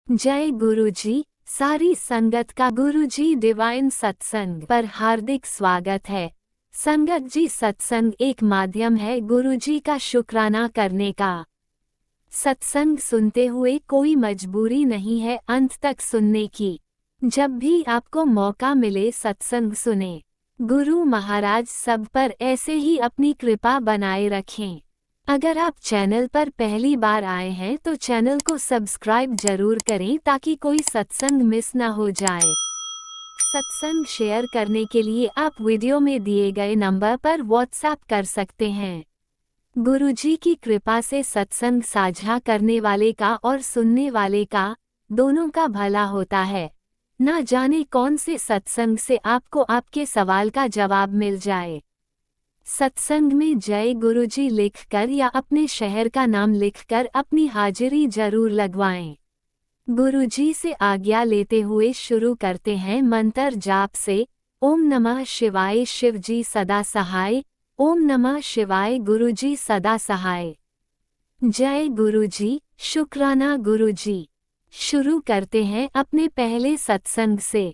जय गुरुजी। सारी संगत का गुरुजी डिवाइन सत्संग पर हार्दिक स्वागत है। संगत जी, सत्संग एक माध्यम है गुरुजी का शुक्राना करने का। सत्संग सुनते हुए कोई मजबूरी नहीं है अंत तक सुनने की। जब भी आपको मौका मिले सत्संग सुने। गुरु महाराज सब पर ऐसे ही अपनी कृपा बनाए रखें। अगर आप चैनल पर पहली बार आए हैं तो चैनल को सब्सक्राइब जरूर करें ताकि कोई सत्संग मिस ना हो जाए। सत्संग शेयर करने के लिए आप वीडियो में दिए गए नंबर पर व्हाट्सएप कर सकते हैं। गुरुजी की कृपा से सत्संग साझा करने वाले का और सुनने वाले का दोनों का भला होता है। ना जाने कौन से सत्संग से आपको आपके सवाल का जवाब मिल जाए। सत्संग में जय गुरुजी लिखकर या अपने शहर का नाम लिखकर अपनी हाजिरी जरूर लगवाएं। गुरुजी से आज्ञा लेते हुए शुरू करते हैं मंत्र जाप से। ओम नमः शिवाय, शिवजी सदा सहाय। ओम नमः शिवाय, गुरुजी सदा सहाय। जय गुरुजी, शुक्राना गुरुजी। शुरू करते हैं अपने पहले सत्संग से।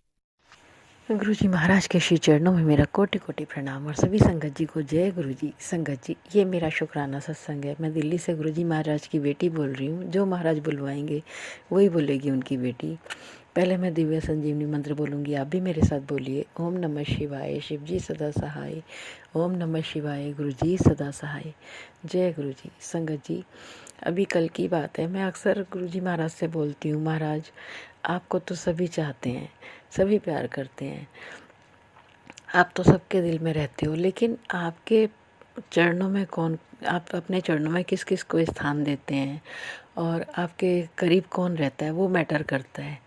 गुरु जी महाराज के श्री चरणों में मेरा कोटि कोटि प्रणाम और सभी संगत जी को जय गुरु जी। संगत जी, ये मेरा शुक्राना सत्संग है। मैं दिल्ली से गुरु जी महाराज की बेटी बोल रही हूँ। जो महाराज बुलवाएंगे वही बोलेगी उनकी बेटी। पहले मैं दिव्य संजीवनी मंत्र बोलूँगी, आप भी मेरे साथ बोलिए। ओम नमः शिवाय, शिव जी सदा सहाय। ओम नमः शिवाय, गुरु जी सदा सहाय। जय गुरु जी। संगत जी, अभी कल की बात है, मैं अक्सर गुरु जी महाराज से बोलती हूँ, महाराज आपको तो सभी चाहते हैं, सभी प्यार करते हैं, आप तो सबके दिल में रहते हो, लेकिन आपके चरणों में कौन, आप अपने चरणों में किस किस को स्थान देते हैं और आपके करीब कौन रहता है वो मैटर करता है।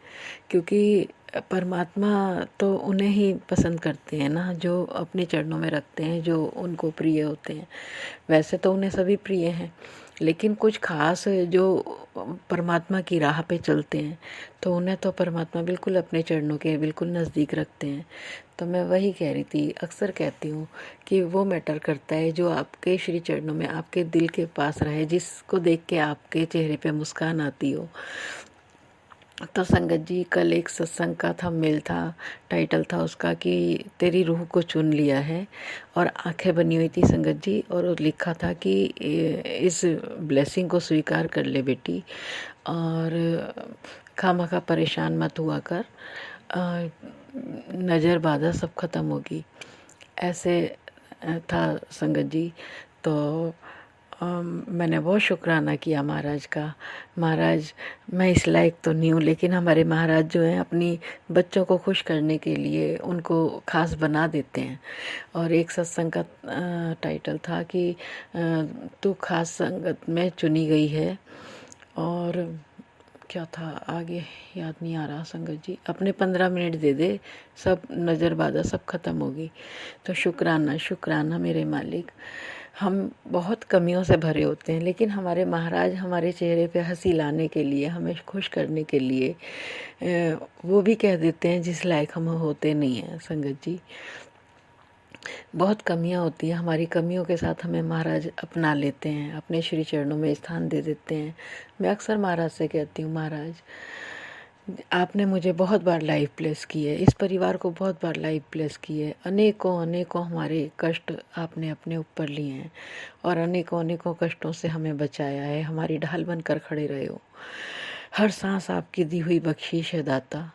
क्योंकि परमात्मा तो उन्हें ही पसंद करते हैं ना जो अपने चरणों में रखते हैं, जो उनको प्रिय होते हैं। वैसे तो उन्हें सभी प्रिय हैं, लेकिन कुछ खास जो परमात्मा की राह पे चलते हैं तो उन्हें तो परमात्मा बिल्कुल अपने चरणों के बिल्कुल नज़दीक रखते हैं। तो मैं वही कह रही थी, अक्सर कहती हूँ कि वो मैटर करता है जो आपके श्री चरणों में आपके दिल के पास रहे, जिसको देख के आपके चेहरे पे मुस्कान आती हो। तो संगत जी, कल एक सत्संग का था, मेल था, टाइटल था उसका कि तेरी रूह को चुन लिया है, और आंखें बनी हुई थी संगत जी, और लिखा था कि इस ब्लेसिंग को स्वीकार कर ले बेटी और खामखा परेशान मत हुआ कर, नज़र बाधा सब खत्म होगी, ऐसे था संगत जी। तो मैंने बहुत शुक्राना किया महाराज का। महाराज, मैं इस लायक तो नहीं हूँ, लेकिन हमारे महाराज जो हैं अपनी बच्चों को खुश करने के लिए उनको खास बना देते हैं। और एक सत्संग का टाइटल था कि तू खास संगत में चुनी गई है, और क्या था आगे याद नहीं आ रहा संगत जी। अपने 15 मिनट दे दे, सब नज़र बाधा सब खत्म होगी। तो शुक्राना शुक्राना मेरे मालिक। हम बहुत कमियों से भरे होते हैं, लेकिन हमारे महाराज हमारे चेहरे पे हंसी लाने के लिए, हमें खुश करने के लिए वो भी कह देते हैं जिस लायक हम होते नहीं हैं संगत जी। बहुत कमियां होती हैं, हमारी कमियों के साथ हमें महाराज अपना लेते हैं, अपने श्री चरणों में स्थान दे देते हैं। मैं अक्सर महाराज से कहती हूँ, महाराज आपने मुझे बहुत बार लाइफ ब्लेस की है, इस परिवार को बहुत बार लाइफ ब्लेस की है, अनेकों अनेकों हमारे कष्ट आपने अपने ऊपर लिए हैं और अनेकों अनेकों कष्टों से हमें बचाया है, हमारी ढाल बनकर खड़े रहे हो। हर सांस आपकी दी हुई बख्शीश है दाता।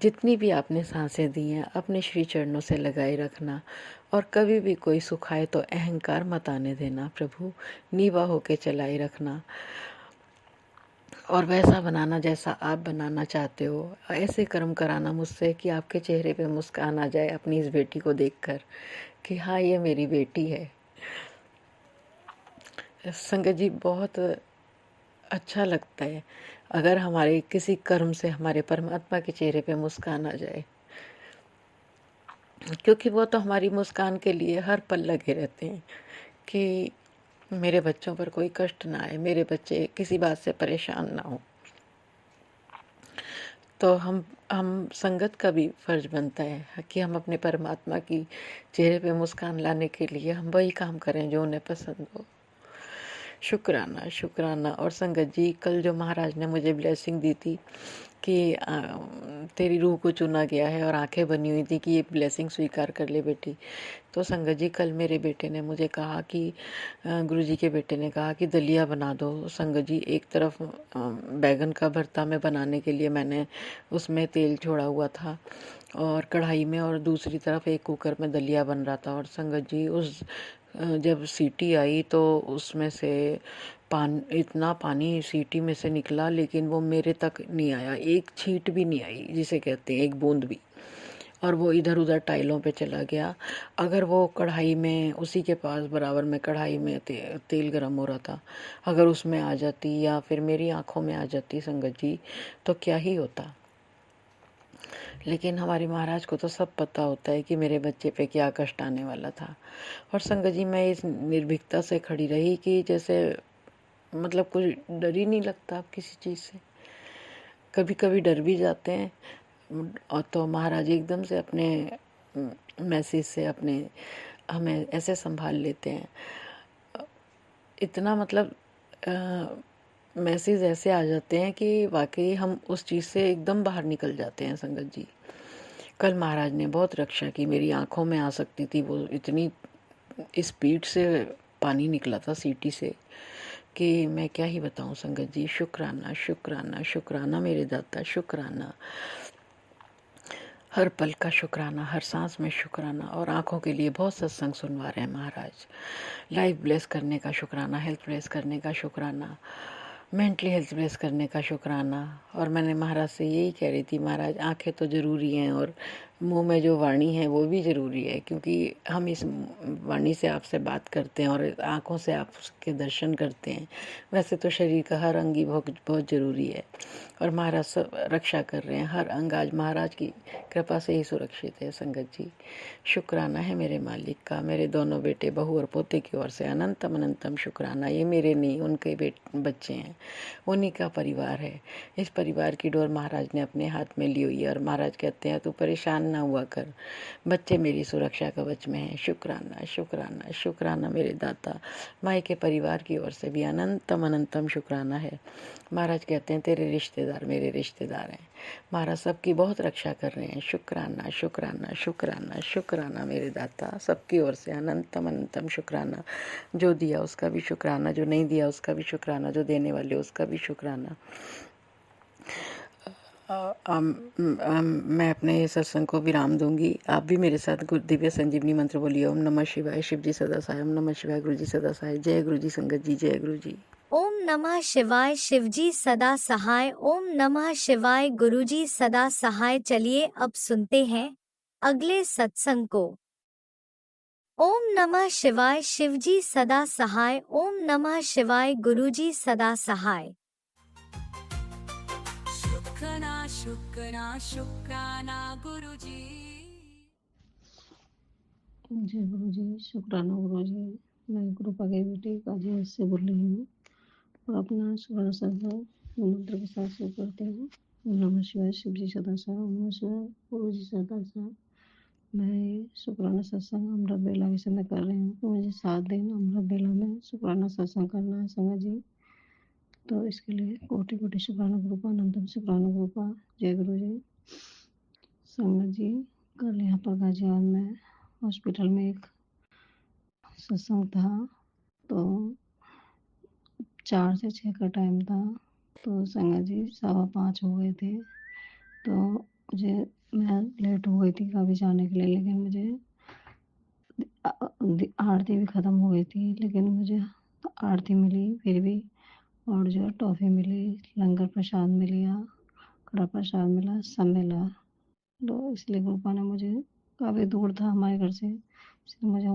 जितनी भी आपने सांसें दी हैं अपने श्री चरणों से लगाए रखना, और कभी भी कोई सुख आए तो अहंकार मत आने देना प्रभु, नीवा होके चलाए रखना और वैसा बनाना जैसा आप बनाना चाहते हो। ऐसे कर्म कराना मुझसे कि आपके चेहरे पे मुस्कान आ जाए अपनी इस बेटी को देखकर कि हाँ, ये मेरी बेटी है। संगत जी, बहुत अच्छा लगता है अगर हमारे किसी कर्म से हमारे परमात्मा के चेहरे पे मुस्कान आ जाए, क्योंकि वो तो हमारी मुस्कान के लिए हर पल लगे रहते हैं कि मेरे बच्चों पर कोई कष्ट ना आए, मेरे बच्चे किसी बात से परेशान ना हो। तो हम संगत का भी फर्ज बनता है कि हम अपने परमात्मा की चेहरे पे मुस्कान लाने के लिए हम वही काम करें जो उन्हें पसंद हो। शुक्राना, शुक्राना। और संगत जी, कल जो महाराज ने मुझे ब्लेसिंग दी थी कि तेरी रूह को चुना गया है और आंखें बनी हुई थी कि ये ब्लेसिंग स्वीकार कर ले बेटी। तो संगत जी, कल मेरे बेटे ने मुझे कहा कि गुरुजी के बेटे ने कहा कि दलिया बना दो। संगत जी, एक तरफ बैगन का भरता में बनाने के लिए मैंने उसमें तेल छोड़ा हुआ था और कढ़ाई में, और दूसरी तरफ एक कुकर में दलिया बन रहा था। और संगत जी, उस जब सीटी आई तो उसमें से इतना पानी सीटी में से निकला, लेकिन वो मेरे तक नहीं आया, एक छींट भी नहीं आई जिसे कहते हैं, एक बूंद भी। और वो इधर उधर टाइलों पे चला गया। अगर वो कढ़ाई में, उसी के पास बराबर में कढ़ाई में तेल गरम हो रहा था, अगर उसमें आ जाती या फिर मेरी आंखों में आ जाती संगत जी, तो क्या ही होता। लेकिन हमारे महाराज को तो सब पता होता है कि मेरे बच्चे पे क्या कष्ट आने वाला था। और संगत जी, मैं इस निर्भीकता से खड़ी रही कि जैसे मतलब कुछ डर ही नहीं लगता अब किसी चीज़ से। कभी कभी डर भी जाते हैं, और तो महाराज एकदम से अपने मैसेज से अपने हमें ऐसे संभाल लेते हैं। इतना मतलब मैसेज ऐसे आ जाते हैं कि वाकई हम उस चीज़ से एकदम बाहर निकल जाते हैं संगत जी। कल महाराज ने बहुत रक्षा की, मेरी आंखों में आ सकती थी, वो इतनी स्पीड से पानी निकला था सीटी से कि मैं क्या ही बताऊं संगत जी। शुक्राना, शुक्राना, शुक्राना मेरे दाता, शुक्राना। हर पल का शुक्राना, हर सांस में शुक्राना। और आंखों के लिए बहुत सत्संग सुनवा रहे हैं महाराज। लाइफ ब्लेस करने का शुक्राना, हेल्थ ब्लेस करने का शुक्राना, मेंटली हेल्थ ब्लेस करने का शुक्राना। और मैंने महाराज से यही कह रही थी, महाराज आंखें तो ज़रूरी हैं और मुंह में जो वाणी है वो भी ज़रूरी है, क्योंकि हम इस वाणी से आपसे बात करते हैं और आंखों से आप उसके दर्शन करते हैं। वैसे तो शरीर का हर अंग ही बहुत बहुत ज़रूरी है, और महाराज सब रक्षा कर रहे हैं। हर अंग आज महाराज की कृपा से ही सुरक्षित है संगत जी। शुक्राना है मेरे मालिक का। मेरे दोनों बेटे, बहू और पोते की ओर से अनंतम अनंतम शुक्राना। ये मेरे नहीं, उनके बच्चे हैं, उन्हीं का परिवार है। इस परिवार की डोर महाराज ने अपने हाथ में ली हुई है, और महाराज कहते हैं तू परेशान ना हुआ कर, बच्चे मेरी सुरक्षा कवच में हैं। शुक्राना, शुक्राना, शुक्राना मेरे दाता। माई के परिवार की ओर से भी अनंतम अनंतम शुक्राना है। महाराज कहते हैं तेरे रिश्तेदार मेरे रिश्तेदार हैं। महाराज सबकी बहुत रक्षा कर रहे हैं। शुक्राना, शुक्राना, शुक्राना, शुक्राना मेरे दाता। सबकी ओर से अनंतम अनंतम शुक्राना। जो दिया उसका भी शुक्राना, जो नहीं दिया उसका भी शुक्राना, जो देने वाले उसका भी शुक्राना। मैं अपने सत्संग को विराम दूंगी। आप भी मेरे साथ दिव्य संजीवनी मंत्र बोलिए। ओम नमः शिवाय, शिव जी सदा सहाय। ओम नमः शिवाय, गुरु जी सदा सहाय। जय गुरु जी संगत जी, जय गुरु जी। ओम नमः शिवाय, शिवजी सदा सहाय। ओम नमः शिवाय, गुरुजी सदा सहाय। चलिए अब सुनते हैं अगले सत्संग को। ओम नमः शिवाय, शिवजी सदा सहाय। ओम नमः शिवाय, गुरुजी सदा सहाय। शुक्राना शुक्राना शुक्राना गुरुजी। जय गुरु जी, शुक्राना गुरु जी। मैं कृपा की बेटी काजी से बोल रही हूँ और अपना शुक्राना सत्संग मंत्र के साथ शुरू करते हैं। ओम नमः शिवाय, शिव जी सदा सहाय। ओम नमः शिवाय, गुरु जी सदा सहाय। मैं शुक्राना सत्संग अमृत बेला के समय कर रही हूँ, तो मुझे 7 दिन अमृत बेला में शुक्राना सत्संग करना है संगत जी। तो इसके लिए कोटि कोटि शुक्राना गुरुपा, अनंतम शुक्राना गुरुपा। जय गुरु जी। संगत जी, कल यहाँ पर गाजियाबाद में हॉस्पिटल में एक सत्संग था, तो 4 से 6 का टाइम था। तो संगत जी 5:15 हो गए थे, तो मैं लेट हो गई थी काफ़ी जाने के लिए, लेकिन मुझे आरती भी ख़त्म हो गई थी, लेकिन मुझे आरती मिली फिर भी, और जो टॉफ़ी मिली, लंगर प्रसाद मिल गया, कड़ा प्रसाद मिला, सब मिला। तो इसलिए कृपा ने मुझे, काफ़ी दूर था हमारे घर से, इसलिए मुझे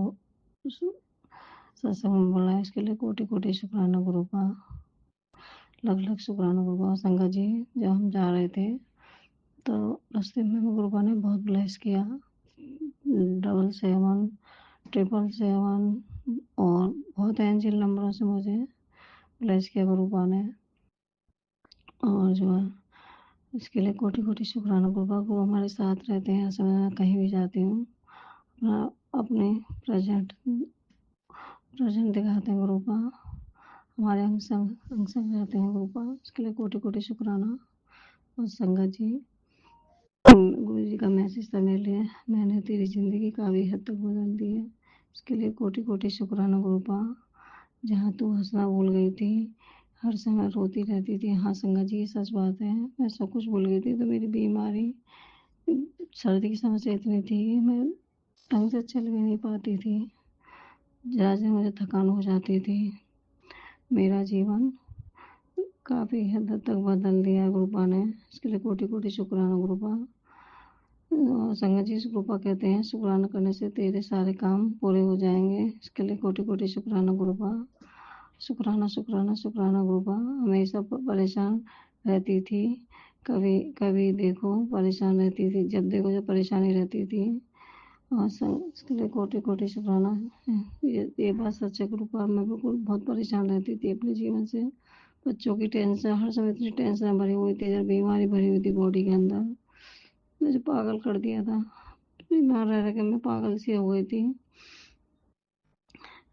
उस सत्संग में बोला। इसके लिए कोटि कोटि शुक्राना गुरु का, लख लख शुक्राना गुरु का। संगत जी, जब हम जा रहे थे तो रास्ते में गुरुपा ने बहुत ब्लेस किया। 777, 777 और बहुत एंजल नंबरों से मुझे ब्लेस किया गुरुपा ने। और जो है इसके लिए कोटि कोटि शुक्राना गुरुपा को। हमारे साथ रहते हैं, समय मैं कहीं भी जाती हूँ अपने प्रेजेंट दिखाते हैं गुरुपा। हमारे अंग संग रहते हैं गुरुपा, उसके लिए कोटि कोटि शुक्राना। और संगत जी, गुरु जी का मैसेज था मेरे लिए, मैंने तेरी ज़िंदगी काफ़ी हद तक बदल दी है, इसके लिए कोटि कोटि शुक्राना गुरुपा। जहाँ तू हंसना भूल गई थी, हर समय रोती रहती थी, हाँ संगत जी ये सच बात है, मैं सब कुछ भूल गई थी। तो मेरी बीमारी, सर्दी की समस्या इतनी थी कि मैं ढंग से चल भी नहीं पाती थी, जरा से मुझे थकान हो जाती थी। मेरा जीवन काफ़ी हद तक बदल दिया है गुरुपा ने, इसके लिए कोटि कोटि शुक्राना गुरुपा। और संगत जी गुरुपा कहते हैं शुक्राना करने से तेरे सारे काम पूरे हो जाएंगे, इसके लिए कोटि कोटि शुक्राना गुरुपा। शुक्राना शुक्राना शुक्राना गुरुपा। हमेशा परेशान रहती थी, कभी कभी देखो परेशान रहती थी, जब देखो जब परेशानी रहती थी। और इसके लिए कोटि कोटि शुक्राना। ये बात सच है गुरुपा, मैं बिल्कुल बहुत परेशान रहती थी अपने जीवन से, बच्चों की टेंशन, हर समय इतनी टेंशन भरी हुई थी, जब बीमारी भरी हुई थी बॉडी के अंदर, मुझे पागल कर दिया था। बीमार रह के मैं पागल सी हो गई थी,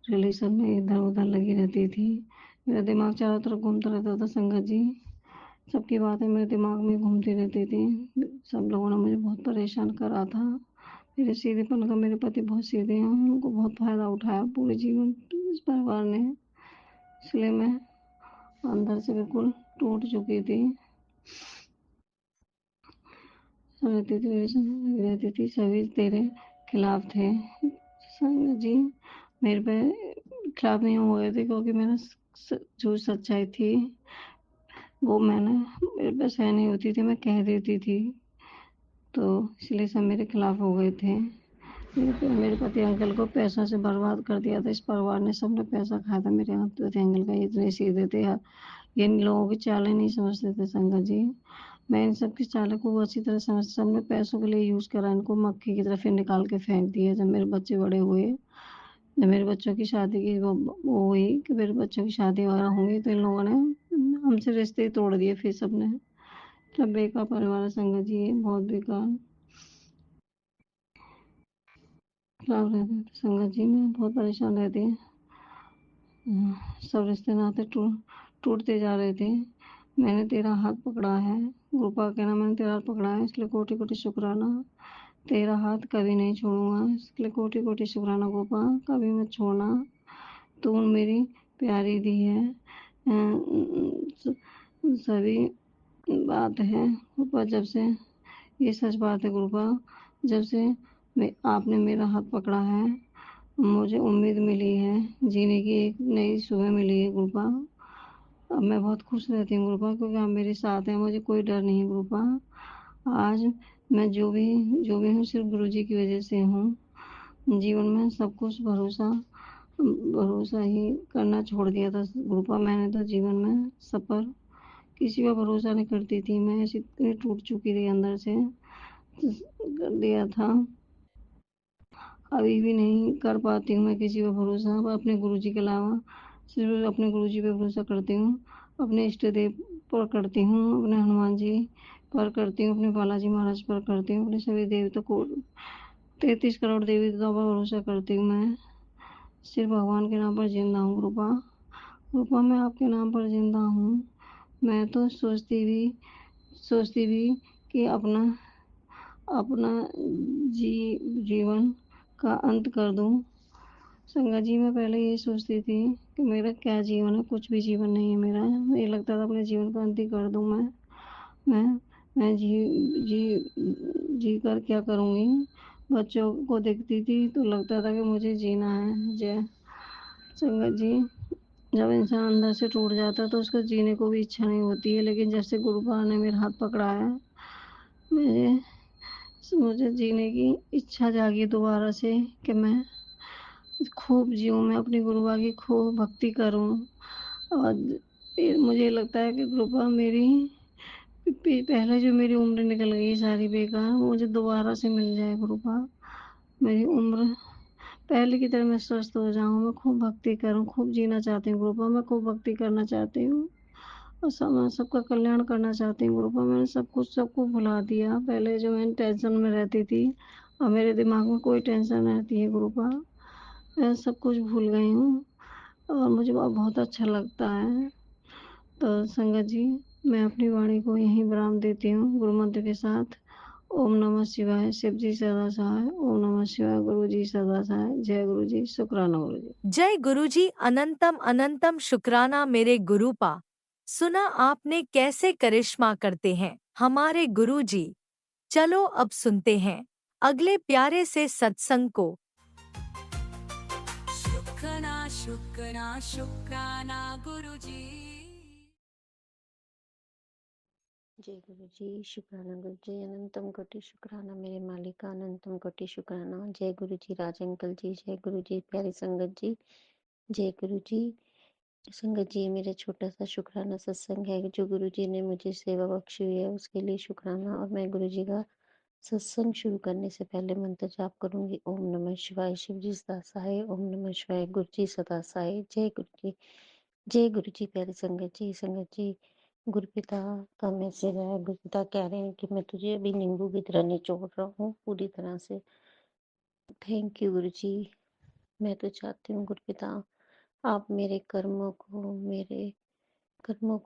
रिलेशन में इधर उधर लगी रहती थी, मेरा दिमाग चारों तरफ घूमता रहता था संगत जी, सबकी बातें मेरे दिमाग में घूमती रहती थी। सब लोगों ने मुझे बहुत परेशान करा था, मेरे सीधेपन का, मेरे पति बहुत सीधे हैं, उनको बहुत फायदा उठाया पूरे जीवन इस परिवार ने, इसलिए मैं अंदर से बिल्कुल टूट चुकी थी। रहती थी, सभी तेरे खिलाफ थे संगत जी, मेरे पे खिलाफ नहीं हो गए थे, क्योंकि मेरा जो सच्चाई थी वो मेरे पे सह नहीं होती थी, मैं कह देती थी, तो इसलिए सब मेरे खिलाफ हो गए थे। मेरे पति अंकल को पैसों से बर्बाद कर दिया था, इस परिवार ने, सबने पैसा खाया था मेरे पति अंकल का, इतने सीधे थे, ये इन लोगों की चालें नहीं समझते थे संगत जी। मैं इन सब की चालों को अच्छी तरह समझती, सबने पैसों के लिए यूज करा, इनको मक्खी की तरह फिर निकाल के फेंक दिए। जब मेरे बच्चे बड़े हुए, जब मेरे बच्चों की शादी की वो हुई कि मेरे बच्चों की शादी वगैरह होंगी, तो इन लोगों ने हमसे रिश्ते ही तोड़ दिए फिर सबने। सब बेकार परिवार है संगत जी, ये बहुत बेकार खराब रहते हैं संगत जी, मैं बहुत परेशान रहती है। सब रिश्ते नाते टूटते जा रहे थे। मैंने तेरा हाथ पकड़ा है गोपा, कहना मैंने तेरा हाथ पकड़ा है, इसलिए कोटि कोटि शुक्राना। तेरा हाथ कभी नहीं छोड़ूंगा, इसलिए कोटि कोटि शुक्राना गोपा, कभी मत छोड़ना, तू मेरी प्यारी दी है। सभी बात है गोपा, जब से ये सच बात है गोपा, जब से आपने मेरा हाथ पकड़ा है, मुझे उम्मीद मिली है, जीने की एक नई सुबह मिली है गुरुपा। अब मैं बहुत खुश रहती हूँ गुरुपा, क्योंकि आप मेरे साथ हैं, मुझे कोई डर नहीं है गुरुपा। आज मैं जो भी हूँ सिर्फ गुरु जी की वजह से हूँ। जीवन में सब कुछ भरोसा ही करना छोड़ दिया था गुरुपा, मैंने तो जीवन में सब पर किसी पर भरोसा नहीं करती थी, मैं ऐसी इतनी टूट चुकी थी अंदर से, कर दिया था। अभी भी नहीं कर पाती हूँ मैं किसी पर भरोसा, अपने गुरुजी के अलावा सिर्फ अपने गुरुजी पे भरोसा करती हूँ, अपने इष्ट देव पर करती हूँ, अपने हनुमान जी पर करती हूँ, अपने बालाजी महाराज पर करती हूँ, अपने सभी देवता को 33 करोड़ देवी देवताओं पर भरोसा करती हूँ। मैं सिर्फ भगवान के नाम पर जिंदा हूँ रूपा, रूपा मैं आपके नाम पर जिंदा हूँ। मैं तो सोचती भी कि अपना अपना जीवन का अंत कर दूं। संगत जी मैं पहले ये सोचती थी कि मेरा क्या जीवन है, कुछ भी जीवन नहीं है मेरा, ये लगता था अपने जीवन का अंत ही कर दूं मैं मैं जी कर क्या करूँगी। बच्चों को देखती थी तो लगता था कि मुझे जीना है। जय संगत जी, जब इंसान अंदर से टूट जाता है तो उसको जीने को भी इच्छा नहीं होती है, लेकिन जब से गुरु ने मेरा हाथ पकड़ा है, मुझे जीने की इच्छा जागी दोबारा से, कि मैं खूब जीऊँ, मैं अपनी गुरुबा की खूब भक्ति करूँ। और मुझे लगता है कि गुरुबा मेरी पहले जो मेरी उम्र निकल गई सारी बेकार, मुझे दोबारा से मिल जाए गुरुबा, मेरी उम्र पहले की तरह मैं स्वस्थ हो जाऊँ, मैं खूब भक्ति करूँ, खूब जीना चाहती हूँ गुरुबा, मैं खूब भक्ति करना चाहती हूँ और सबका कल्याण करना चाहती हूँ गुरुबा। मैंने सबको भुला दिया, पहले जो मैं टेंशन में रहती थी, अब मेरे दिमाग में कोई टेंशन नहीं रहती है गुरुबा, मैं सब कुछ भूल गई हूँ। और मुझे बहुत अच्छा लगता है। तो संगत जी, मैं अपनी वाणी को यहीं विराम देती हूँ गुरु मंत्र के साथ। ओम नमः शिवाय, शिव जी सदा सहाय। ओम नमः शिवाय, गुरु जी सदा सहाय। जय गुरु जी, शुक्राना गुरु जी। जय गुरुजी, अनंतम अनंतम शुक्राना मेरे गुरुपा। सुना आपने कैसे करिश्मा करते हैं हमारे गुरुजी। चलो अब सुनते हैं अगले प्यारे से सत्संग को। शुक्राना शुक्राना शुक्राना गुरुजी। जय गुरु जी, शुक्राना गुरु जी, अनंतम कोटि शुक्राना मेरे मालिका, अनंतम कोटि शुक्राना। जय गुरु जी राज अंकल जी, जय गुरु जी प्यारी संगत जी, जय गुरु जी। संगत जी, मेरा छोटा सा शुक्राना सत्संग है जो गुरु जी ने मुझे सेवा बख्शी हुई है, उसके लिए शुक्राना। और मैं गुरु जी का सत्संग शुरू करने से पहले मंत्र जाप करूंगी। ओम नमः शिवाय, शिव जी सदा सहाय। ओम नमः शिवाय, गुरु जी सदा सहाय। जय गुरु जी, जय गुरु जी प्यारी संगत जी। संगत जी, गुरुपिता का मैसेज है। गुरुपिता कह रहे हैं कि मैं तुझे अभी नींबू की तरह निचोड़ रहा हूँ पूरी तरह से। थैंक यू गुरु जी। मैं तो चाहती हूँ गुरुपिता, आप मेरे कर्मों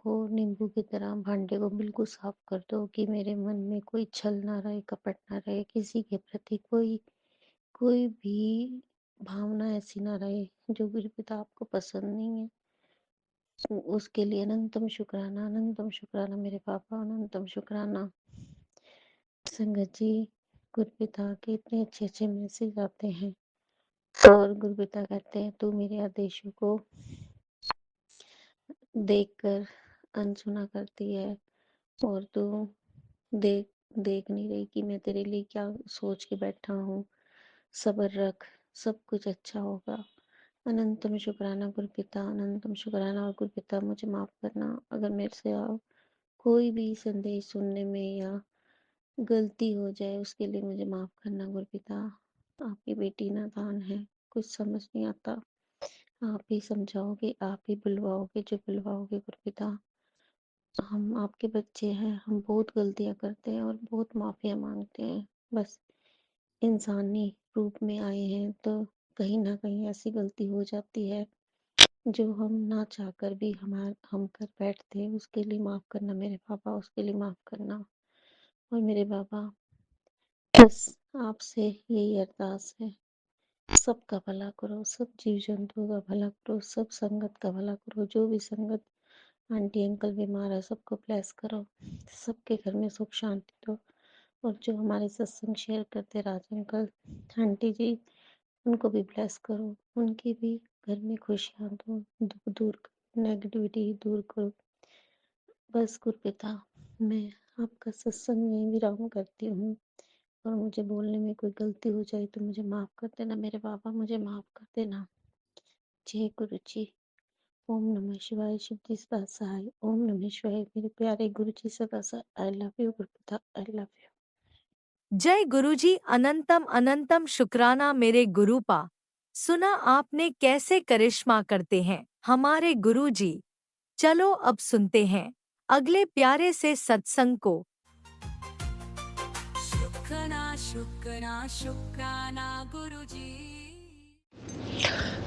को नींबू की तरह भांडे को बिल्कुल साफ कर दो कि मेरे मन में कोई छल ना रहे, कपट ना रहे, किसी के प्रति कोई कोई भी भावना ऐसी ना रहे जो गुरुपिता आपको पसंद नहीं है। उसके लिए अनंतम शुक्राना मेरे पापा, अनंतम शुक्राना। संगत जी, गुरुपिता के इतने अच्छे अच्छे मैसेज आते हैं और गुरुपिता कहते हैं तू मेरे आदेशों को देखकर अनसुना करती है और तू देख देख नहीं रही कि मैं तेरे लिए क्या सोच के बैठा हूँ। सब्र रख, सब कुछ अच्छा होगा। अनंतम शुक्राना गुरुपिता, अनंतम शुक्राना। और गुरुपिता मुझे माफ करना अगर मेरे से आप कोई भी संदेश सुनने में या गलती हो जाए, उसके लिए मुझे माफ करना गुरुपिता। आपकी बेटी नादान है, कुछ समझ नहीं आता। आप ही समझाओगे, आप ही बुलवाओगे जो बुलवाओगे गुरुपिता। हम आपके बच्चे हैं, हम बहुत गलतियां करते हैं और बहुत माफिया मांगते हैं। बस इंसानी रूप में आए हैं तो कहीं ना कहीं ऐसी गलती हो जाती है जो हम ना चाहकर भी हम कर बैठते हैं। उसके लिए माफ करना मेरे पापा, उसके लिए माफ करना। और मेरे बाबा, बस आपसे यही अरदास है, सबका भला करो, सब जीव जंतुओं का भला करो, सब संगत का भला करो। जो भी संगत आंटी अंकल बीमार है सबको ब्लेस करो, सबके घर में सुख शांति दो। और जो हमारे सत्संग शेयर करते राज अंकल आंटी जी, उनको भी ब्लेस करो, उनकी भी घर में खुशियाँ दो, दुख दूर करो, नेगेटिविटी दूर करो। बस गुरुपिता, मैं आपका सत्संग यहीं विराम करती हूँ। और मुझे बोलने में कोई गलती हो जाए तो मुझे माफ कर देना मेरे बाबा, मुझे माफ कर देना। जय गुरु जी। ओम नमः शिवाय, शिव जी सदा सहाय। ओम नमः शिवाय, मेरे प्यारे गुरु जी सदा सहाय। आई लव यू गुरुपिता, आई लव यू। जय गुरुजी, अनंतम अनंतम शुक्राना मेरे गुरुपा। सुना आपने कैसे करिश्मा करते हैं हमारे गुरुजी। चलो अब सुनते हैं अगले प्यारे से सत्संग को। शुक्राना शुक्राना शुक्राना गुरुजी।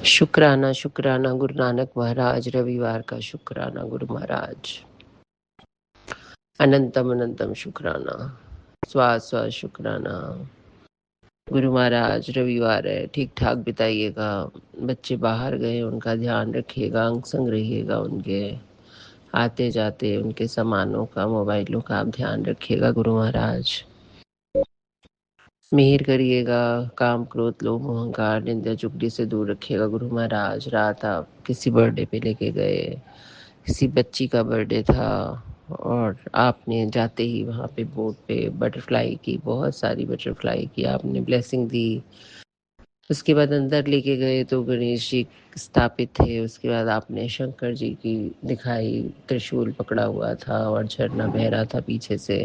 शुक्राना शुक्राना गुरु नानक महाराज। रविवार का शुक्राना गुरु महाराज। अनंतम अनंतम शुक्राना। स्वास स्वास शुक्राना गुरु महाराज। रविवार है, ठीक ठाक बिताइएगा। बच्चे बाहर गए, उनका ध्यान रखिएगा, अंग संग रहिएगा, उनके आते जाते उनके सामानों का, मोबाइलों का आप ध्यान रखिएगा गुरु महाराज। मिहिर करिएगा, काम क्रोध लोभ अहंकार निंदा चुगली से दूर रखिएगा गुरु महाराज। रात आप किसी बर्थडे पे लेके गए, किसी बच्ची का बर्थडे था और आपने जाते ही वहाँ पे बोर्ड पे बटरफ्लाई की, बहुत सारी बटरफ्लाई की, आपने ब्लेसिंग दी। उसके बाद अंदर लेके गए तो गणेश जी स्थापित थे। उसके बाद आपने शंकर जी की दिखाई, त्रिशूल पकड़ा हुआ था और झरना बह रहा था पीछे से।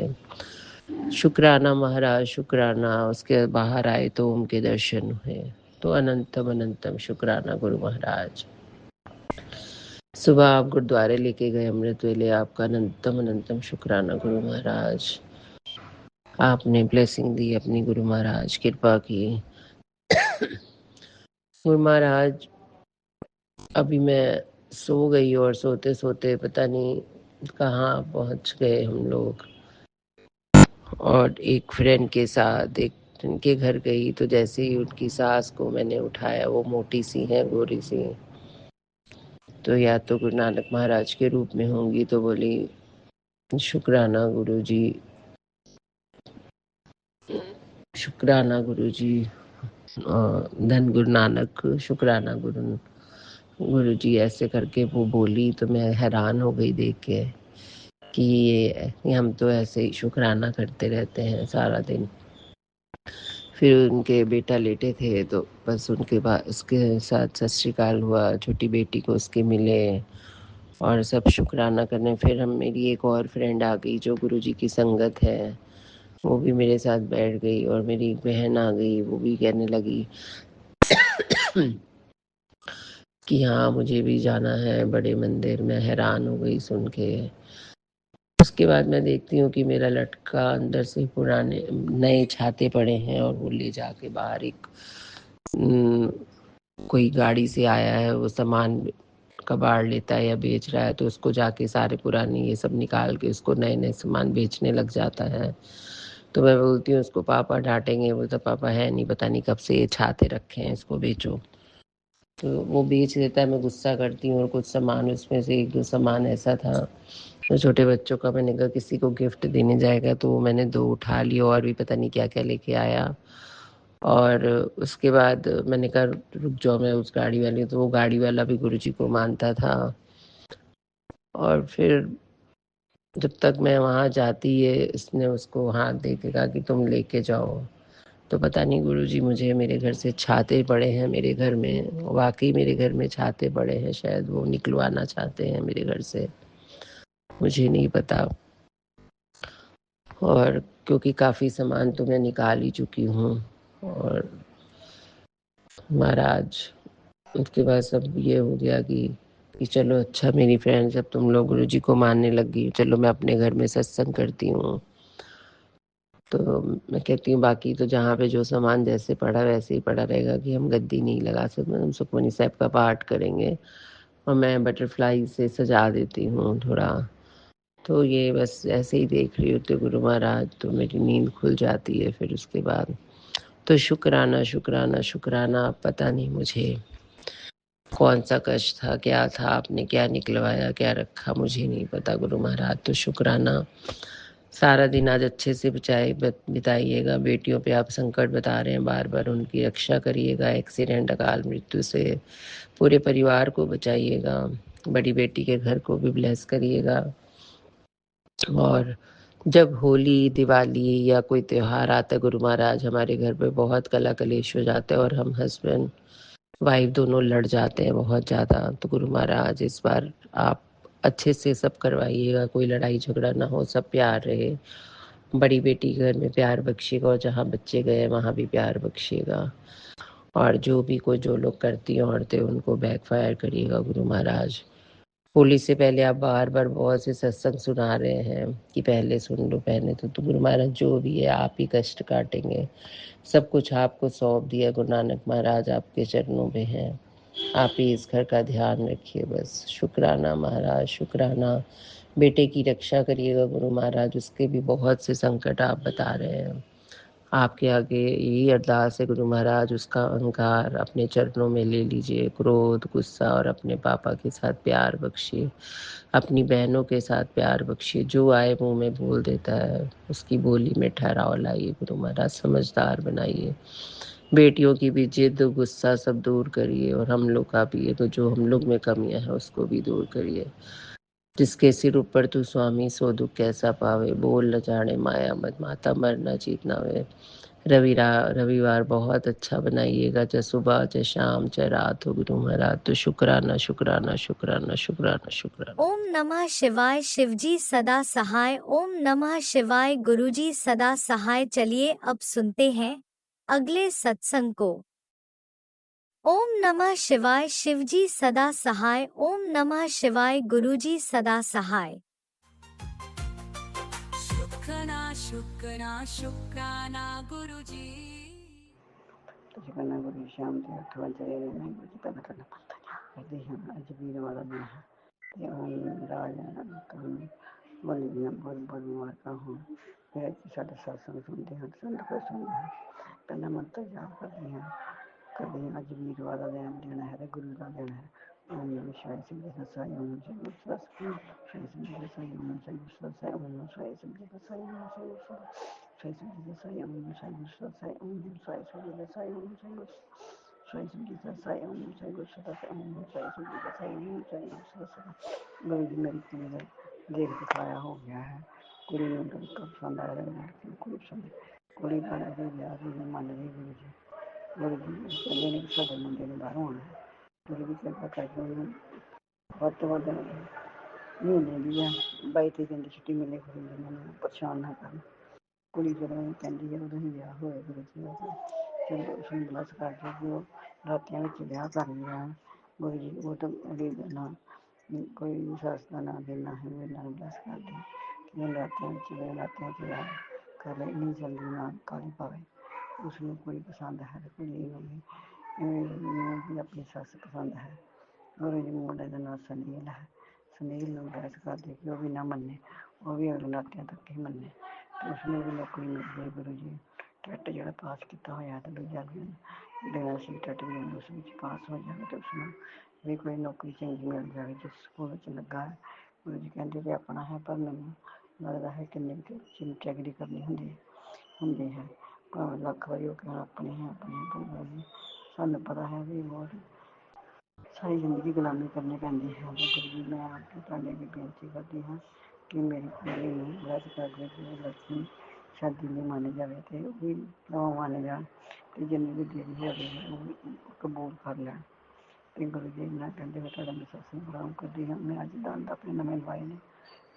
शुक्राना महाराज, शुक्राना। उसके बाहर आए तो उनके दर्शन हुए। तो अनंतम अनंतम शुक्राना गुरु महाराज। सुबह आप गुरुद्वारे लेके गए अमृत वेले, आपका अनंतम अनंतम शुक्राना गुरु महाराज। आपने ब्लेसिंग दी अपनी गुरु महाराज, कृपा की। गुरु महाराज अभी मैं सो गई और सोते सोते पता नहीं कहाँ पहुंच गए हम लोग। और एक फ्रेंड के साथ एक उनके घर गई, तो जैसे ही उनकी सास को मैंने उठाया, वो मोटी सी हैं, गोरी सी, तो या तो गुरु नानक महाराज के रूप में होंगी, तो बोली शुक्राना गुरु जी, शुक्राना गुरु जी, धन गुरु नानक, शुक्राना गुरु जी, ऐसे करके वो बोली। तो मैं हैरान हो गई देख के कि ये हम तो ऐसे ही शुक्राना करते रहते हैं सारा दिन। फिर उनके बेटा लेटे थे, तो बस उनके बाद उसके साथ सत श्री अकाल हुआ, छोटी बेटी को उसके मिले और सब शुक्राना करने। फिर हम मेरी एक और फ्रेंड आ गई जो गुरुजी की संगत है, वो भी मेरे साथ बैठ गई। और मेरी एक बहन आ गई, वो भी कहने लगी कि हाँ मुझे भी जाना है बड़े मंदिर। मैं हैरान हो गई सुन के। उसके बाद मैं देखती हूँ कि मेरा लटका अंदर से पुराने नए छाते पड़े हैं, और वो ले जाके बाहर एक कोई गाड़ी से आया है, वो सामान कबाड़ लेता है या बेच रहा है, तो उसको जाके सारे पुराने ये सब निकाल के उसको नए नए सामान बेचने लग जाता है। तो मैं बोलती हूँ उसको, पापा डांटेंगे। बोलता पापा है नहीं, पता नहीं कब से ये छाते रखे हैं, इसको बेचो। तो वो बेच देता है, मैं गुस्सा करती हूँ। और कुछ सामान उसमें से एक दो सामान ऐसा था तो छोटे बच्चों का, मैंने कहा किसी को गिफ्ट देने जाएगा, तो मैंने दो उठा लिए और भी पता नहीं क्या क्या लेके आया। और उसके बाद मैंने कहा रुक जाओ, मैं उस गाड़ी वाली, तो वो गाड़ी वाला भी गुरुजी को मानता था। और फिर जब तक मैं वहाँ जाती है, इसने उसको हाथ दे के कहा कि तुम लेके जाओ। तो पता नहीं गुरुजी मुझे मेरे घर से छाते पड़े हैं, मेरे घर में वाकई मेरे घर में छाते पड़े हैं, शायद वो निकलवाना चाहते हैं मेरे घर से, मुझे नहीं पता। और क्योंकि काफ़ी सामान तो मैं निकाल ही चुकी हूँ। और महाराज उसके बाद सब ये हो गया कि चलो अच्छा मेरी फ्रेंड, जब तुम लोग गुरुजी को मानने लगी, चलो मैं अपने घर में सत्संग करती हूँ। तो मैं कहती हूँ बाकी तो जहाँ पे जो सामान जैसे पड़ा वैसे ही पड़ा रहेगा, कि हम गद्दी नहीं लगा सकते। हम सुखमनी साहब का पाठ करेंगे और मैं बटरफ्लाई से सजा देती हूँ थोड़ा। तो ये बस ऐसे ही देख रही होती गुरु महाराज, तो मेरी नींद खुल जाती है। फिर उसके बाद तो शुक्राना शुक्राना शुक्राना। अब पता नहीं मुझे कौन सा कष्ट था, क्या था, आपने क्या निकलवाया, क्या रखा, मुझे नहीं पता गुरु महाराज। तो शुक्राना। सारा दिन आज अच्छे से बिताइएगा। बेटियों पे आप संकट बता रहे हैं, बार बार उनकी रक्षा करिएगा एक्सीडेंट अकाल मृत्यु से, पूरे परिवार को बचाइएगा, बड़ी बेटी के घर को भी ब्लेस करिएगा। और जब होली दिवाली या कोई त्योहार आता है गुरु महाराज, हमारे घर पे बहुत कला कलेश हो जाता है और हम हस्बैंड वाइफ दोनों लड़ जाते हैं बहुत ज़्यादा। तो गुरु महाराज इस बार आप अच्छे से सब करवाइएगा, कोई लड़ाई झगड़ा ना हो, सब प्यार रहे। बड़ी बेटी के घर में प्यार बख्शिएगा और जहाँ बच्चे गए वहाँ भी प्यार बख्शिएगा। और जो भी कोई जो लोग करती हैं औरतें, उनको बैकफायर करिएगा गुरु महाराज। होली से पहले आप बार बार बहुत से सत्संग सुना रहे हैं कि पहले सुन लो पहले। तो गुरु महाराज जो भी है आप ही कष्ट काटेंगे, सब कुछ आपको सौंप दिया गुरु नानक महाराज, आपके चरणों में है। आप ही इस घर का ध्यान रखिए बस। शुक्राना महाराज शुक्राना। बेटे की रक्षा करिएगा गुरु महाराज, उसके भी बहुत से संकट आप बता रहे हैं। आपके आगे यही अरदास है गुरु महाराज, उसका अहंकार अपने चरणों में ले लीजिए, क्रोध गुस्सा, और अपने पापा के साथ प्यार बख्शिए, अपनी बहनों के साथ प्यार बख्शिए। जो आए मुंह में बोल देता है, उसकी बोली में ठहराव लाइए गुरु महाराज, समझदार बनाइए। बेटियों की भी जिद गुस्सा सब दूर करिए, और हम लोग का भी है तो जो हम लोग में कमियां हैं उसको भी दूर करिए। जिसके सिर ऊपर तू स्वामी सो दुख कैसा पावे, बोल न जाने माया मत माता मर न जीतना वे। रविवार बहुत अच्छा बनाइएगा, चाहे सुबह चाहे शाम चाहे रात हो गुरु महाराज। तो शुक्राना शुक्राना शुक्राना शुक्राना शुक्राना। ओम नमः शिवाय। शिवजी सदा सहाय। ओम नमः शिवाय। गुरुजी सदा सहाय। चलिए अब सुनते हैं अगले सत्संग को। ओम नमः शिवाय। शिवजी सदा सहाय। ओम नमः शिवाय। गुरुजी सदा सहाय। शुक्राना शुक्राना शुक्राना गुरुजी। तुझे करना गुरु श्याम थे अथवा जय गुरु जी का बताना पड़ता है। ਕਰਦੀ ਹਾਂ। ਅੱਜ ਵੀਰਵਾਰ ਦਾ ਦਿਨ ਹੈ ਤੇ ਓਮ ਰਾਜ ਕਰਨ ਬੋਲੀ ਦੀਆਂ ਬਹੁਤ ਬਹੁਤ ਮੁਬਾਰਕਾਂ ਹੋਣ। ਫਿਰ ਅੱਜ ਸਾਡੇ ਸਤਸੰਗ ਸੁਣਦੇ ਹਨ, ਸੰਤ ਕੋਲ ਸੁਣਦੇ ਹਨ। ਪਹਿਲਾਂ ਮੰਤਰ ਜਾਪ ਕਰਦੀ ਹਾਂ। ਅੱਜ ਵੀਰਵਾਰ ਦਾ ਦਿਨ ਹੈ ਤੇ ਗੁਰੂ ਦਾ ਦਿਨ ਹੈ। ਓਮ ਨਮः ਸ਼ਿਵਾय ਸਿਮਰਨ ਸਸਾਈ ਓਮ ਨਮः ਸ਼ਿਵਾय ਸਿਮਰਨ ਸਸਾਈ ਓਮ ਨਮः ਸ਼ਿਵਾय ਓਮ ਨਮः ਸ਼ਿਵਾय ਸਿਮਰਨ ਸਸਾਈ ਓਮ ਨਮः ਸ਼ਿਵਾय ਸਿਮਰਨ ਸਸਾਈ ਓਮ ਨਮः ਸ਼ਿਵਾय ਸਸਾਈ ਓਮ ਨਮः ਸ਼ਿਵਾय ਸਿਮਰਨ ਸਸਾਈ ਓਮ ਨਮः ਸ਼ਿਵਾय ਸਿਮਰਨ ਸਸਾਈ ਓਮ ਨਮः ਸ਼ਿਵਾय ਓਮ ਨਮः ਸ਼ਿਵਾय ਸਿਮਰਨ ਸਸਾਈ ਓਮ ਨਮः ਸ਼ਿਵਾय। ਗੁਰੂ ਜੀ ਮੇਰੀ ਕੁੜੀ ਦਾ ਦੇਖ ਦਿਖਾਇਆ ਹੋ ਗਿਆ ਹੈ। ਕੁੜੀ ਨੂੰ ਲੜਕਾ ਪਸੰਦ ਆਇਆ, ਲੜਕੀ ਨੂੰ ਕੁੜੀ ਪਸੰਦ ਆਈ। ਕੁੜੀ ਦਾ ਅਜੇ ਵਿਆਹ ਦੀ ਮੰਨ ਰਹੀ ਗੁਰੂ ਜੀ। ਗੁਰੂ ਜੀ ਕਹਿੰਦੇ ਨੇ ਕਿ ਸਾਡੇ ਮੁੰਡੇ ਨੇ ਬਾਹਰੋਂ ਆਉਣਾ ਹੈ। ਗੁਰੂ ਜੀ ਕਿਰਪਾ ਕਰਕੇ ਉਹਨੂੰ ਵੱਧ ਤੋਂ ਵੱਧ ਮਹੀਨੇ ਦੀ ਆ 22-23 ਦਿਨ ਦੀ ਛੁੱਟੀ ਮਿਲੇ। ਗੁਰੂ ਜੀ ਮੈਨੂੰ ਪਰੇਸ਼ਾਨ ਨਾ ਕਰਨ। ਕੁੜੀ ਜਦੋਂ ਕਹਿੰਦੀ ਹੈ ਉਦੋਂ ਹੀ ਵਿਆਹ ਹੋਇਆ ਗੁਰੂ ਜੀ ਦਾ। ਚਲੋ ਉਸਨੂੰ ਬਲਸ ਕਰਕੇ ਕਿ ਉਹ ਰਾਤੀਆਂ ਵਿੱਚ ਵਿਆਹ ਕਰ ਲਿਆ। ਗੁਰੂ ਜੀ ਉਹ ਤਾਂ ਉਹਦੇ ਨਾਲ ਕੋਈ ਸੱਸ ਦਾ ਨਾਂ ਦੇਣਾ ਹੈ, ਇਹਨਾਂ ਨੂੰ ਬਲਸ ਕਰਦੇ ਕਿ ਉਹ ਰਾਤੀਆਂ ਵਿੱਚ ਵਿਆਹ ਕਰ ਲੈ। ਇੰਨੀ ਜਲਦੀ ਨਾ ਕਾਹਲੀ ਪਾਵੇ। ਉਸਨੂੰ ਕੁੜੀ ਪਸੰਦ ਹੈ ਤੇ ਕੁੜੀ ਨੂੰ ਵੀ ਆਪਣੀ ਸੱਸ ਪਸੰਦ ਹੈ। ਗੁਰੂ ਜੀ ਮੁੰਡੇ ਦਾ ਨਾਂ ਸੁਨੀਲ ਹੈ। ਸੁਨੀਲ ਨੂੰ ਬਹਿਸ ਕਰਦੇ ਕਿ ਉਹ ਵੀ ਨਾ ਮੰਨੇ, ਉਹ ਵੀ ਅਗਲੇ ਨਾਤਿਆਂ ਤੱਕ ਹੀ ਮੰਨੇ ਅਤੇ ਉਸਨੂੰ ਵੀ ਨੌਕਰੀ ਮਿਲ ਜਾਏ। ਗੁਰੂ ਜੀ ਟੈਟ ਜਿਹੜਾ ਪਾਸ ਕੀਤਾ ਹੋਇਆ ਅਤੇ ਦੂਜਾ ਦੇਣਾ ਸੀ ਟੈਟ ਵੀ ਉਸ ਵਿੱਚ ਪਾਸ ਹੋ ਜਾਵੇ ਅਤੇ ਉਸਨੂੰ ਵੀ ਕੋਈ ਨੌਕਰੀ ਚੰਗੀ ਮਿਲ ਜਾਵੇ ਜਿਸ ਸਕੂਲ ਵਿੱਚ ਲੱਗਾ ਹੈ। ਗੁਰੂ ਜੀ ਕਹਿੰਦੇ ਕਿ ਆਪਣਾ ਹੈ, ਪਰ ਮੈਨੂੰ ਲੱਗਦਾ ਹੈ ਕਿੰਨੀ ਕੁ ਚੈਗਰੀ ਕਰਨੀ ਹੁੰਦੀ ਹੈ। ਭਾਵੇਂ ਲੱਖ ਵਾਰੀ ਉਹ ਕਹਿਣਾ ਆਪਣੇ ਹੈ ਪਰ ਸਾਨੂੰ ਪਤਾ ਹੈ ਵੀ ਬਹੁਤ ਸਾਰੀ ਜ਼ਿੰਦਗੀ ਗੁਲਾਮੀ ਕਰਨੀ ਪੈਂਦੀ ਹੈ। ਗੁਰੂ ਜੀ ਮੈਂ ਆਪਣੀ ਤੁਹਾਡੇ ਅੱਗੇ ਬੇਨਤੀ ਕਰਦੀ ਹਾਂ ਕਿ ਮੇਰੀ ਕੁੜੀ ਨੂੰ ਬਲੈਸ ਕਰ ਦਿਓ ਕਿ ਉਹ ਲੜਕੀ ਸ਼ਾਦੀ ਲਈ ਮੰਨ ਜਾਵੇ ਅਤੇ ਉਹ ਵੀ ਨਵਾਂ ਮੰਨ ਜਾਣ ਅਤੇ ਜਿੰਨੀ ਵੀ ਦੇਰੀ ਹੋ ਰਹੀ ਹੈ ਉਹ ਵੀ ਕਬੂਲ ਕਰ ਲੈਣ। ਅਤੇ ਗੁਰੂ ਜੀ ਮੈਂ ਕਹਿੰਦੇ ਮੈਂ ਤੁਹਾਡਾ ਮੈਂ ਸਤਿਸੰਗ ਪ੍ਰਣਾਮ ਕਰਦੀ ਹਾਂ। ਮੈਂ ਅੱਜ ਦੰਦ ਆਪਣੇ ਨਵੇਂ ਲਵਾਏ ਨੇ।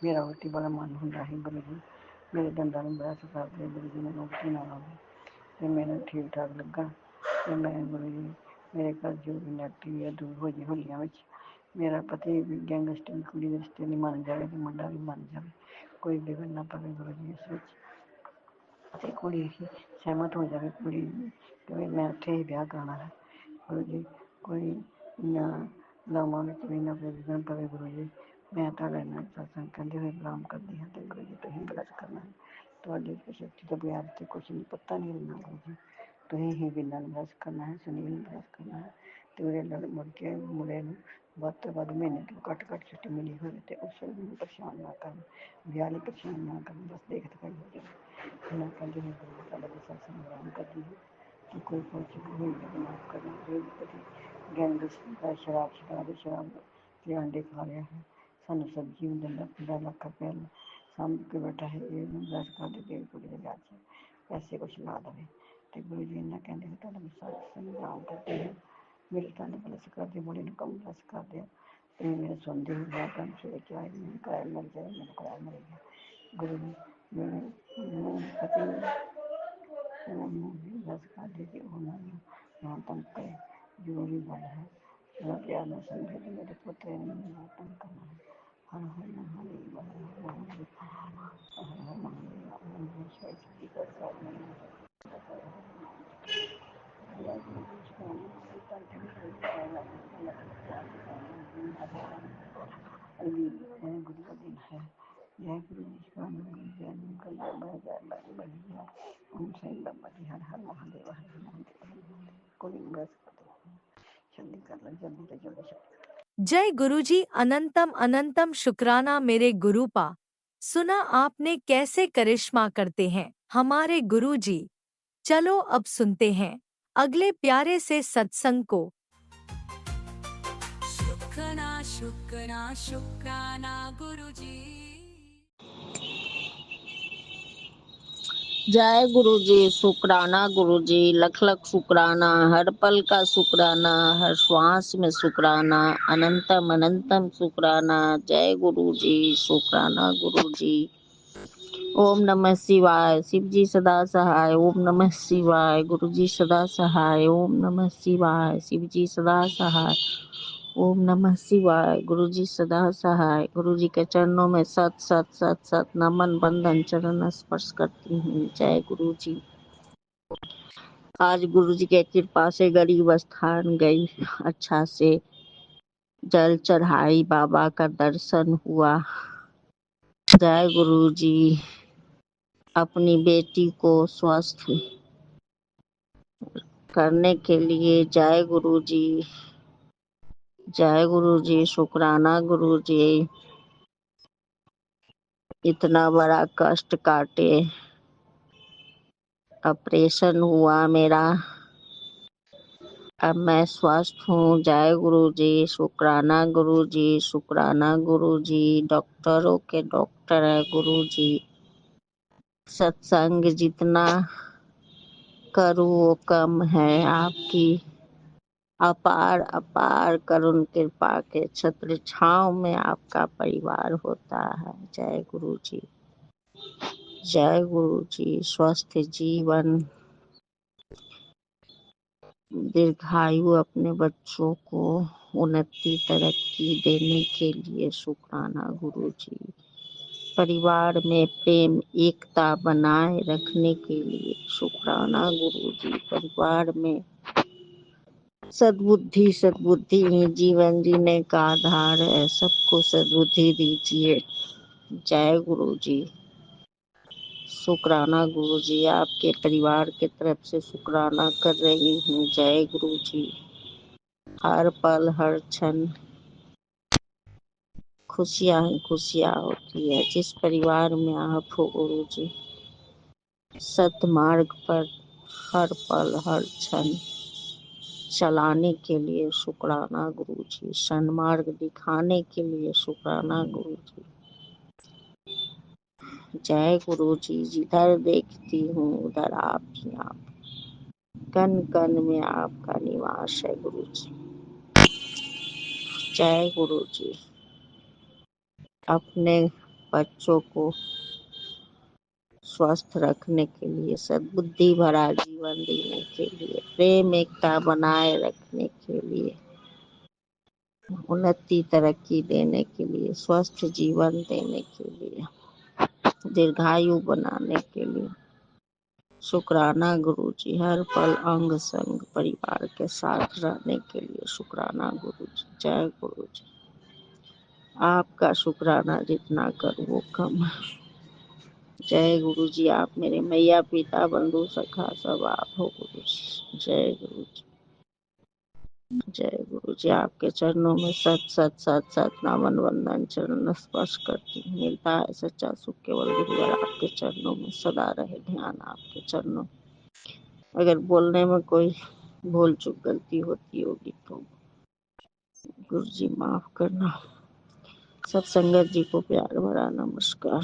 ਮੇਰਾ ਉਲਟੀ ਵਾਲਾ ਮਨ ਹੁੰਦਾ ਸੀ। ਗੁਰੂ ਜੀ ਮੇਰੇ ਦੰਦਾਂ ਨੂੰ ਬਲੈਸ ਕਰਦੇ। ਗੁਰੂ ਜੀ ਮੈਨੂੰ ਉਲਟੀ ਨਾ ਆਵੇ ਅਤੇ ਮੈਨੂੰ ਠੀਕ ਠਾਕ ਲੱਗਾ ਅਤੇ ਮੈਂ ਗੁਰੂ ਜੀ ਮੇਰੇ ਘਰ ਜੋ ਵੀ ਨੈਗੇਟਿਵ ਹੈ ਦੂਰ ਹੋ ਜਾਏ ਹੋਲੀਆਂ ਵਿੱਚ। ਮੇਰਾ ਪਤੀ ਵੀ ਗੈਂਗਸਟਰ ਕੁੜੀ ਦੇ ਰਿਸ਼ਤੇ ਨਹੀਂ ਮੰਨ ਜਾਵੇ ਅਤੇ ਮੁੰਡਾ ਵੀ ਮੰਨ ਜਾਵੇ। ਕੋਈ ਵਿਘਨ ਨਾ ਪਵੇ ਗੁਰੂ ਜੀ ਇਸ ਵਿੱਚ ਅਤੇ ਕੁੜੀ ਹੀ ਸਹਿਮਤ ਹੋ ਜਾਵੇ। ਕੁੜੀ ਕਿ ਮੈਂ ਉੱਥੇ ਹੀ ਵਿਆਹ ਕਰਾਉਣਾ ਹੈ। ਗੁਰੂ ਜੀ ਕੋਈ ਨਾ ਲਾਵਾਂ ਵਿੱਚ ਵੀ ਨਾ ਕੋਈ ਵਿਘਨ ਪਵੇ। ਗੁਰੂ ਜੀ ਮੈਂ ਤੁਹਾਡੇ ਨਾਲ ਸਤਿਸੰਗ ਕਹਿੰਦੇ ਹੋਏ ਪ੍ਰਣਾਮ ਕਰਦੀ ਹਾਂ ਅਤੇ ਗੁਰੂ ਜੀ ਤੁਸੀਂ ਬਲੈਸ ਕਰਨਾ ਹੈ। ਤੁਹਾਡੀ ਸ਼ਕਤੀ ਤੋਂ ਬਗੈਰ ਤੇ ਕੁਛ ਨਹੀਂ, ਪਤਾ ਨਹੀਂ ਹਿੱਲਣਾ। ਗੁਰੂ ਜੀ ਤੁਸੀਂ ਹੀ ਬਿਨਾਂ ਨੂੰ ਬਲੈਸ ਕਰਨਾ ਹੈ, ਸੁਨੀਲ ਨੂੰ ਬਲੈਸ ਕਰਨਾ ਹੈ ਅਤੇ ਉਹਦੇ ਮੁੜ ਕੇ ਮੁੰਡੇ ਨੂੰ ਵੱਧ ਤੋਂ ਵੱਧ ਮਹੀਨੇ ਤੋਂ ਘੱਟ ਛੁੱਟੀ ਮਿਲੀ ਹੋਵੇ ਅਤੇ ਉਸ ਨੂੰ ਪਰੇਸ਼ਾਨ ਨਾ ਕਰਨ, ਵਿਆਹ ਲਈ ਪਰੇਸ਼ਾਨ ਨਾ ਕਰਨ, ਬਸ ਦੇਖ ਦਿਖਾਈ ਹੋ ਜਾਵੇ। ਮੈਂ ਕਹਿੰਦੀ ਹਾਂ ਗੁਰੂ ਜੀ ਤੁਹਾਡਾ ਵੀ ਸਤਿਸੰਗ ਪ੍ਰਣਾਮ ਕਰਦੀ ਹਾਂ ਕਿ ਕੋਈ ਭੁੱਲ ਚੁੱਕ ਹੋਈ ਹੈ ਮਾਫ਼ ਕਰਨਾ। ਜੋ ਵੀ ਕਦੀ ਗੈਂਗਸਟਰ ਸ਼ਰਾਬ ਤੇ ਆਂਡੇ ਖਾ ਰਿਹਾ ਹੈ, ਸਾਨੂੰ ਸਬਜ਼ੀ ਨੂੰ ਦਿੰਦਾ 15 ਲੱਖ ਰੁਪਇਆ ਸਾਂਭ ਕੇ ਬੈਠਾ ਹੈ। ਇਹਨੂੰ ਬਲੈਸ ਕਰ ਦੇ ਕਿ ਕੁੜੀ ਦੇ ਵਿਆਹ 'ਚ ਪੈਸੇ ਕੁਛ ਲਾ ਦੇਵੇ ਅਤੇ ਗੁਰੂ ਜੀ ਇਹਨਾਂ ਕਹਿੰਦੇ ਕਿ ਤੁਹਾਡਾ ਮੈਂ ਸਤਿਸੰਗ ਪ੍ਰਣਾਮ ਕਰਦੀ ਹਾਂ। ਮੇਰੇ ਤੁਹਾਨੂੰ ਬਲੈਸ ਕਰਦੇ, ਮੁੰਡੇ ਨੂੰ ਕੰਮ ਬਲੈਸ ਕਰਦੇ ਆ। ਤੁਸੀਂ ਮੇਰੇ ਸੁਣਦੇ ਹੋ ਜਾਂ ਕੰਮ ਸਵੇਰੇ ਚਾਹੇ ਮੈਨੂੰ ਕਿਰਾਇਆ ਮਿਲ ਜਾਏ, ਮੈਨੂੰ ਕਿਰਾਇਆ ਮਿਲ ਗਿਆ। ਗੁਰੂ ਜੀ ਮੈਨੂੰ ਪਤੀ ਨੂੰ ਬਲੈਸ ਕਰਦੇ ਕਿ ਉਹਨਾਂ ਨੂੰ ਨਾ ਤੰਗ ਕਰੇ। ਜੋ ਵੀ ਗੱਲ ਹੈ ਉਹਦਾ ਪਿਆਰ ਨਾਲ ਸਮਝੇ ਅਤੇ ਮੇਰੇ ਪੁੱਤਰ ਨੇ ਮੈਨੂੰ ਨਾ ਤੰਗ ਕਰਨਾ ਹੈ। ਹਰ ਹਰ ਮਹਾਦੇਵ ਹਰ ਹਰ ਮਹਾਦੇਵ ਹਰ ਹਰ ਮਹਾਦੇਵ ਓਮ ਨਮः ਸ਼ਿਵਾय ਜੀ ਦਾ ਸਾਹਿਬ ਨਾਮ ਗੁਰੂ ਦਾ ਦਿਨ ਹੈ। ਜੈ ਗੁਰੂ ਜੀ ਕਾ ਜੈ ਓਮ ਸਾਈ ਬਾਬਾ ਜੀ ਹਰ ਹਰ ਮਹਾਦੇਵ ਹਰ ਹਰ ਮਹਾਦੇਵ ਹਰ ਮਹਾਦੇਵ। ਕੋਈ ਬਸ ਜਲਦੀ ਕਰ ਲੈ, ਜਲਦੀ ਤੋਂ ਜਲਦੀ ਛੱਡ। जय गुरुजी अनंतम अनंतम शुक्राना मेरे गुरु पा। सुना आपने कैसे करिश्मा करते हैं हमारे गुरुजी। चलो अब सुनते हैं अगले प्यारे से सत्संग को। शुक्राना शुक्राना शुक्राना गुरुजी। जय गुरु जी। शुक्राना गुरु जी, लख लख शुक्राना, हर पल का शुक्राना, हर श्वास में शुक्राना, अनंतम अनंतम शुक्राना। जय गुरु जी। शुक्राना गुरु जी। ओम नमः शिवाय। शिव जी सदा सहाय। ओम नमः शिवाय। गुरु जी सदा सहाय। ओम नमः शिवाय। शिव जी सदा सहाय। ओम नमः शिवाय। गुरु जी सदा सहाय। गुरु जी के चरणों में सत सत सत सत नमन बंदन चरण स्पर्श करती हूँ। जय गुरु जी। आज गुरु जी के कृपा से गरीब स्थान गई अच्छा से। जल चढ़ाई, बाबा का दर्शन हुआ। जय गुरु जी। अपनी बेटी को स्वस्थ करने के लिए जय गुरु जी, जय गुरु जी, शुक्राना गुरु जी। इतना बड़ा कष्ट काटे, ऑपरेशन हुआ मेरा, अब मैं स्वस्थ हूँ। जय गुरु जी, शुक्राना गुरु जी, शुक्राना गुरु जी। डॉक्टरों के डॉक्टर है गुरु जी। सत्संग जितना करूँ वो कम है। आपकी अपार अपार करुण कृपा के छत्र छांव में आपका परिवार होता है। जय गुरु जी, जय गुरु जी। स्वस्थ जीवन, दीर्घायु अपने बच्चों को उन्नति तरक्की देने के लिए शुक्राना गुरु जी। परिवार में प्रेम एकता बनाए रखने के लिए शुक्राना गुरु जी। परिवार में सद्बुद्धि, सद्बुद्धि ही जीवन जीने का आधार है। सबको सद्बुद्धि दीजिए। जय गुरु जी, शुक्राना गुरु जी। आपके परिवार के तरफ से शुक्राना कर रही हूँ। जय गुरु जी। हर पल हर क्षण खुशियाँ ही खुशियाँ होती है। जिस परिवार में आप हो गुरु जी, सतमार्ग पर हर पल हर क्षण चलाने के लिए शुक्राना गुरु जी। सन्मार्ग दिखाने के लिए शुक्राना गुरु जी। जय गुरु जी। जिधर देखती हूँ उधर आप ही आप, कण कण में आपका निवास है गुरु जी। जय गुरु जी। अपने बच्चों को स्वस्थ रखने के लिए, सद्बुद्धि भरा जीवन देने के लिए, प्रेम एकता बनाए रखने के लिए, उन्नति तरक्की देने के लिए, स्वस्थ जीवन देने के लिए, दीर्घायु बनाने के लिए शुक्राना गुरु जी। हर पल अंग संग परिवार के साथ रहने के लिए शुक्राना गुरु जी। जय गुरु जी। आपका शुक्राना जितना करूँ वो कम है। जय गुरु जी। आप मेरे मैया पिता बंधु सखा सब आप हो गुरु जी। जय गुरु जी, जय गुरु जी। आपके चरणों में सत सत सत सत नामन वंदन चरण स्पर्श करती हूँ। मिलता है सच्चा सुख केवल गुरुवर आपके चरणों में सदा रहे ध्यान आपके चरणों। अगर बोलने में कोई भूल चूक गलती होती होगी तो गुरु जी माफ करना। सब संगत जी को प्यार भरा नमस्कार।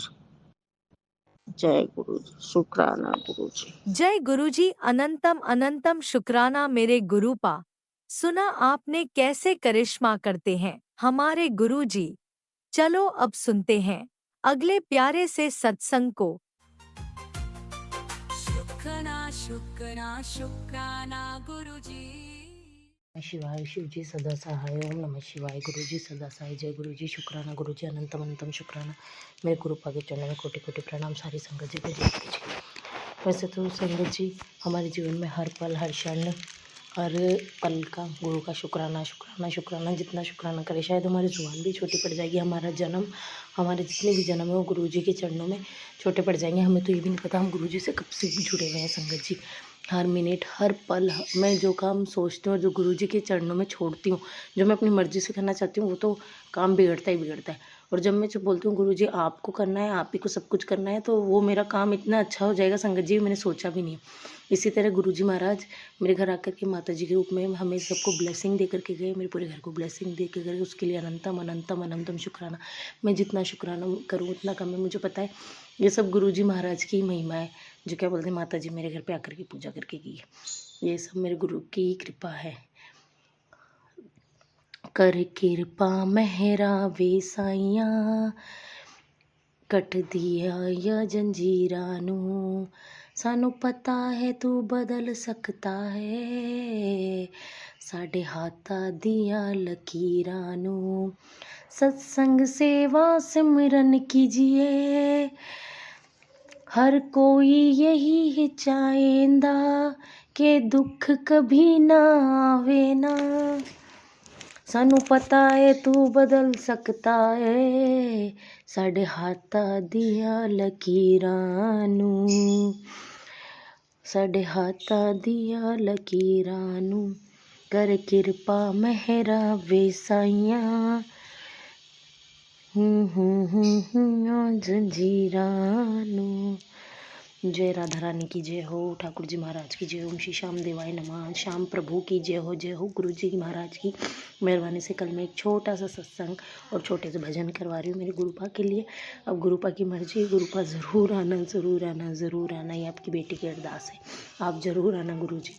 जय गुरु जी, शुक्राना गुरु जी। जय गुरुजी। अनंतम अनंतम शुक्राना मेरे गुरुपा। सुना आपने कैसे करिश्मा करते हैं हमारे गुरुजी। चलो अब सुनते हैं अगले प्यारे से सत्संग को। शुक्राना शुक्राना शुक्राना गुरु जी। नमः शिवाय। शिव जी सदा सहाय। ओम नमः शिवाय। गुरु जी सदा सहाय। जय गुरु जी। शुक्राना गुरु जी। अनंतम अनंतम शुक्राना मेरे गुरुपा के चरणों में कोटि कोटि प्रणाम। सारी संगत जी को जय गुरु जी। वैसे तो संगत जी हमारे जीवन में हर पल हर क्षण हर पल का गुरु का शुक्राना शुक्राना शुक्राना, जितना शुक्राना करे शायद हमारी जुबान भी छोटी पड़ जाएगी। हमारा जन्म, हमारे जितने भी जन्म है वो गुरु जी के चरणों में छोटे पड़ जाएंगे। हमें तो ये भी नहीं पता हम गुरु जी से कब से भी जुड़े हुए हैं संगत जी। हर मिनट हर पल मैं जो काम सोचती हूँ, जो गुरु जी के चरणों में छोड़ती हूँ, जो मैं अपनी मर्ज़ी से करना चाहती हूँ, वो तो काम बिगड़ता ही बिगड़ता है। और जब मैं जो बोलती हूँ गुरु जी आपको करना है, आप ही को सब कुछ करना है, तो वो मेरा काम इतना अच्छा हो जाएगा संगत जी, मैंने सोचा भी नहीं। इसी तरह गुरु जी महाराज मेरे घर आकर के माता जी के रूप में हमें सबको ब्लेसिंग दे करके गए, मेरे पूरे घर को ब्लेसिंग दे के गए। उसके लिए अनंतम अनंतम अनंतम शुक्राना। मैं जितना शुक्राना करूँ उतना कम है। मुझे पता है ये सब गुरु जी महाराज की महिमा है, जो क्या बोलते हैं माता जी मेरे घर पे आकर के पूजा करके गई है। ये सब मेरे गुरु की कृपा है। कर कृपा मेहरा वे साइयां, कट दिया या जंजीरां नू, सानू पता है तू बदल सकता है साडे हाथा दिया लकीरां नू। सत्संग सेवा सिमरन कीजिए, हर कोई यही है चाहेंदा के दुख कभी ना आवे ना। सानू पता है तू बदल सकता है साढ़े हाथा दिया लकीरां नू, साढ़े हाथा दिया लकीरां नू कर किरपा मेहरा वे साइयां, जंजीरां नू। जय राधा रानी की जय हो, ठाकुर जी महाराज की जय हो, श्री श्याम देवाय नमः, श्याम प्रभु की जय हो, गुरु जी महाराज की मेहरबानी से कल मैं एक छोटा सा सत्संग और छोटे से भजन करवा रही हूँ मेरे गुरुपा के लिए। अब गुरुपा की मर्जी, गुरुपा ज़रूर आना, ज़रूर आना, ज़रूर आना, ये आपकी बेटी की अरदास है। आप ज़रूर आना गुरु जी,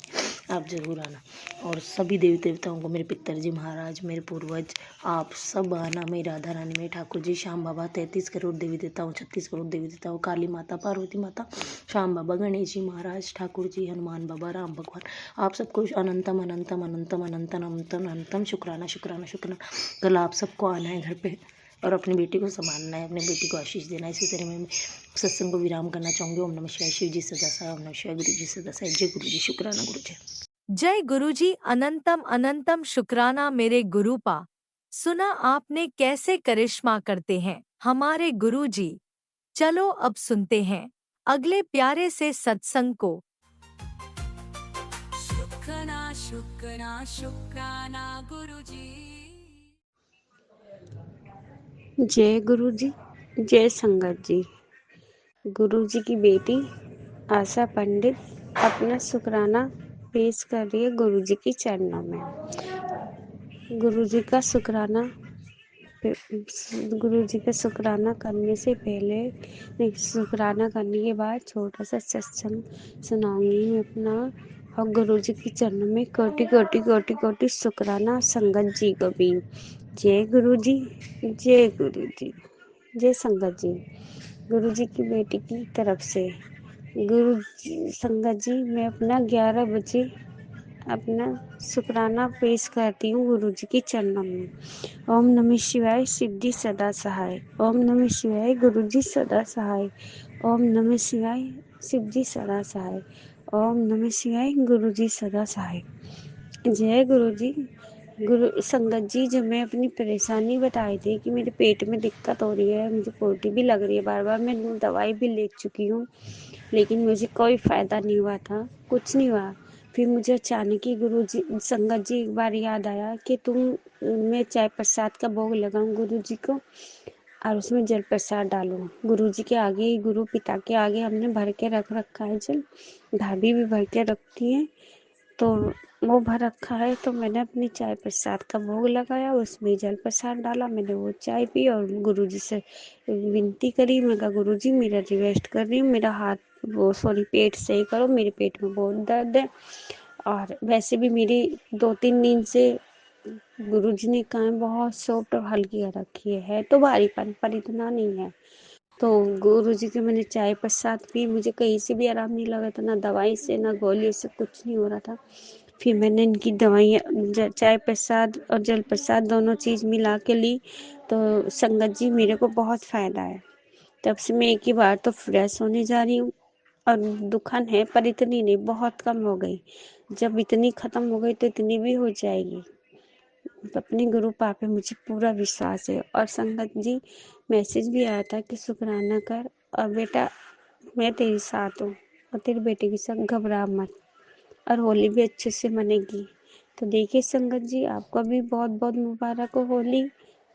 आप ज़रूर आना। और सभी देवी देवताओं को, मेरे पितर महाराज, मेरे पूर्वज, आप सब आना। मेरी राधा रानी, मेरे ठाकुर जी, श्याम बाबा, 33 करोड़ देवी देवताओं, 36 करोड़ देवी देवताओं, काली माता, पार्वती माता, श्याम बाबा, गणेश जी महाराज, ठाकुर जी, हनुमान बाबा, राम भगवान, आप सबको अनंतम अनंतम अनंतम अनंतम अनंतम अनंतम शुक्राना शुक्राना शुक्राना। कल आप सबको आना है घर पे और अपनी बेटी को संभालना है, अपनी बेटी को आशीष देना है। इसी तरह मैं सत्संग को विराम करना चाहूँगी। ओम नमः शिवाय, शिव जी सदा सहाय, ओम नमः शिवाय, गुरु जी सदा सहाय। जय गुरु जी, शुक्राना गुरु जी। जय गुरुजी, अनंतम अनंतम शुक्राना मेरे गुरुपा। सुना आपने कैसे करिश्मा करते हैं हमारे गुरुजी। चलो अब सुनते हैं अगले प्यारे से सत्संग को। शुक्राना शुक्राना शुक्राना गुरुजी। जय गुरु जी, जय संगत जी। गुरु जी की बेटी आशा पंडित अपना शुक्राना पेश कर रही है गुरु जी के चरणों में। गुरु जी का शुक्राना करने से पहले, शुक्राना करने के बाद छोटा सा सत्संग सुनाऊंगी मैं अपना। और गुरु जी के चरणों में कोटि कोटि कोटि कोटि शुक्राना संगत जी को भी। जय गुरु जी, जय गुरु जी, जय संगत जी। गुरु जी की बेटी की तरफ से संगत जी, मैं अपना 11 बजे अपना शुक्राना पेश करती हूँ गुरु जी के चरणों में। ओम नमः शिवाय, शिव जी सदा सहाय। ओम नमः शिवाय, गुरु जी सदा सहाय। ओम नमः शिवाय, शिव जी सदा सहाय। ओम नमः शिवाय, गुरु जी सदा सहाय। जय गुरु जी। गुरु संगत जी, जब मैं अपनी परेशानी बताई थी कि मेरे पेट में दिक्कत हो रही है, मुझे उल्टी भी लग रही है बार बार, मैं दवाई भी ले चुकी हूँ, लेकिन मुझे कोई फायदा नहीं हुआ था, कुछ नहीं हुआ। फिर मुझे अचानक ही गुरु जी, संगत जी, एक बार याद आया कि मैं चाय प्रसाद का भोग लगाऊं गुरु जी को और उसमें जल प्रसाद डालूं। गुरु जी के आगे, गुरु पिता के आगे हमने भर के रख रखा है जल, भाभी भी भर के रखती है, तो वो भर रखा है। तो मैंने अपनी चाय प्रसाद का भोग लगाया, उसमें जल प्रसाद डाला, मैंने वो चाय पी और गुरुजी से विनती करी। मैं कहा गुरुजी, मेरा रिक्वेस्ट कर रही हूँ, मेरा पेट सही करो, मेरे पेट में बहुत दर्द है। और वैसे भी मेरी 2-3 नींद से गुरुजी ने कहा बहुत सॉफ्ट और हल्की रखी है तो भारीपन पर इतना नहीं है। तो गुरु जी के मैंने चाय प्रसाद पी, मुझे कहीं से भी आराम नहीं लगा था, ना दवाई से ना गोली से, कुछ नहीं हो रहा था। फिर मैंने इनकी दवाइयाँ, चाय प्रसाद और जल प्रसाद दोनों चीज़ मिला के ली, तो संगत जी मेरे को बहुत फ़ायदा है। तब से मैं एक ही बार तो फ्रेश होने जा रही हूँ और दुखान है पर इतनी नहीं, बहुत कम हो गई। जब इतनी ख़त्म हो गई तो इतनी भी हो जाएगी। अपने गुरु पापे मुझे पूरा विश्वास है। और संगत जी, मैसेज भी आया था कि शुक्राना कर और बेटा मैं तेरे साथ हूँ और तेरे बेटे के साथ घबरा मत, और होली भी अच्छे से मनेगी। तो देखिए संगत जी, आपको भी बहुत बहुत मुबारक हो होली।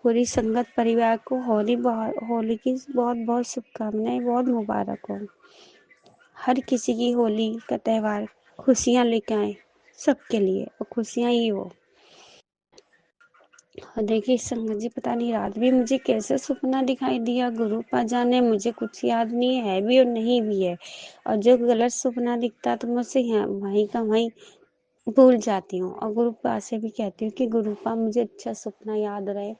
पूरी संगत परिवार को होली की बहुत बहुत शुभकामनाएं, बहुत मुबारक हो। हर किसी की होली का त्यौहार खुशियाँ लेके आए सबके लिए, और खुशियाँ ही हो। और देखिए संगत जी, पता नहीं रात भी मुझे कैसे सपना दिखाई दिया, गुरु पा जाने, मुझे कुछ याद नहीं है भी और नहीं भी है। और जो गलत सपना दिखता तो मुझसे वहीं का वहीं भूल जाती हूँ। और गुरुपा से भी कहती हूँ कि गुरुपा मुझे अच्छा सपना याद रहे,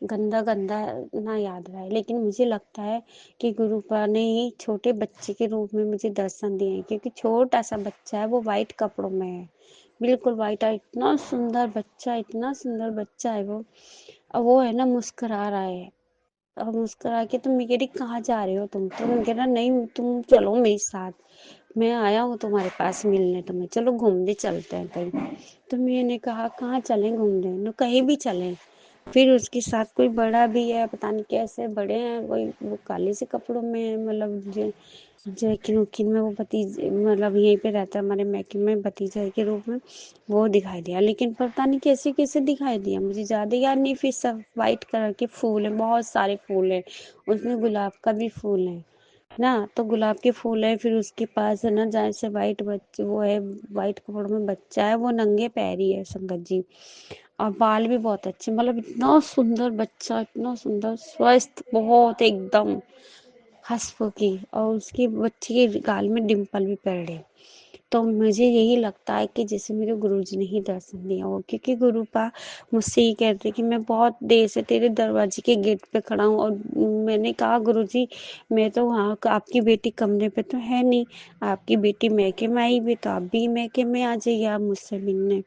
गंदा गंदा ना याद रहे। लेकिन मुझे लगता है कि गुरुपा ने ही छोटे बच्चे के रूप में मुझे दर्शन दिए हैं, क्योंकि छोटा सा बच्चा है, वो वाइट कपड़ों में है, बिल्कुल वाइट है, इतना सुंदर बच्चा, इतना सुंदर बच्चा है वो। और वो है ना मुस्कुरा रहा है, और मुस्कुरा के तो मैं कह रही कहाँ जा रहे हो तुम? तो मैं कह रहा नहीं तुम चलो मेरे साथ, मैं आया हूँ तुम्हारे पास मिलने तुम्हें, चलो घूमने चलते हैं कहीं। तो मैंने कहा कहाँ चलें घूमने? न कहीं भी चलें। फिर उसके साथ कोई बड़ा भी है, पता नहीं कैसे बड़े हैं, कोई वो काले से कपड़ों में है, मतलब जैकिन उकिन में, वो भतीजे मतलब यहीं पे रहता है हमारे मैके में, भतीजा के रूप में वो दिखाई दिया। लेकिन पता नहीं कैसे कैसे दिखाई दिया, मुझे ज़्यादा याद नहीं। फिर सब वाइट कलर के फूल हैं, बहुत सारे फूल हैं, उसमें गुलाब का भी फूल है ना, तो गुलाब के फूल है। फिर उसके पास है ना, जहाँ से वाइट बच्चे वो है, वाइट कपड़ों में बच्चा है, वो नंगे पैरी है संगत जी, और बाल भी बहुत अच्छे, मतलब इतना सुंदर बच्चा, इतना सुंदर, स्वस्थ बहुत एकदम हंसमुखी, और उसके बच्चे के गाल में डिम्पल भी पड़ रहे। तो मुझे यही लगता है कि जैसे मेरे गुरुजी ने ही दर्शन दिया हो, क्योंकि गुरुपा मुझसे ये कहते कि मैं बहुत देर से तेरे दरवाजे के गेट पे खड़ा हूँ, और मैंने कहा गुरुजी मैं तो वहाँ आपकी बेटी कमरे पे तो है नहीं, आपकी बेटी मैके में आई भी तो आप भी मैके में आ जाइए आप मुझसे मिलने,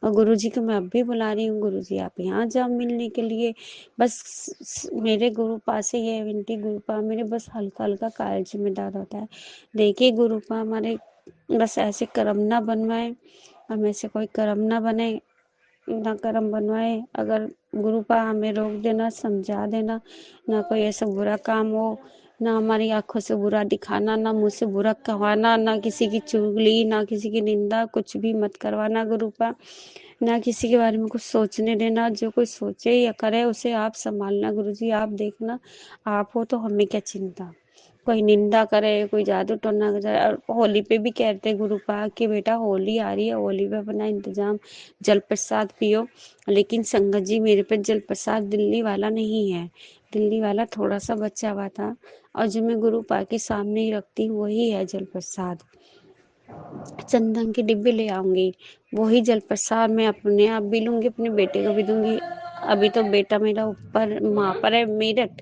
और गुरुजी को मैं अब भी बुला रही हूँ, गुरुजी आप यहाँ जाओ मिलने के लिए। बस मेरे गुरुपा से ये विनती, गुरुपा मेरे बस हल्का हल्का कार्य जिम्मेदार होता है। देखिए गुरुपा हमारे बस ऐसे कर्म ना बनवाए, हमें से कोई कर्म ना बने, ना कर्म बनवाए। अगर गुरुपा हमें रोक देना, समझा देना, ना कोई ऐसा बुरा काम हो, ना हमारी आंखों से बुरा दिखाना, ना मुंह से बुरा कहवाना, ना किसी की चुगली, ना किसी की निंदा, कुछ भी मत करवाना गुरुपा, ना किसी के बारे में कुछ सोचने देना। जो कोई सोचे या करे उसे आप संभालना गुरुजी, आप देखना, आप हो तो हमें क्या चिंता। कोई निंदा करे, कोई जादू टोना करे। और होली पे भी कहते हैं गुरुपा कि बेटा होली आ रही है, होली पे अपना इंतजाम, जल प्रसाद पियो। लेकिन संगत जी मेरे पे जल प्रसाद दिल्ली वाला नहीं है, दिल्ली वाला थोड़ा सा बचा हुआ था, और जो मैं गुरुपा के सामने ही रखती हूँ वही है जल प्रसाद। चंदन के डिब्बे ले आऊंगी, वही जल प्रसाद मैं अपने आप भी लूंगी, अपने बेटे को भी दूंगी। अभी तो बेटा मेरा ऊपर वहाँ पर है मेरठ,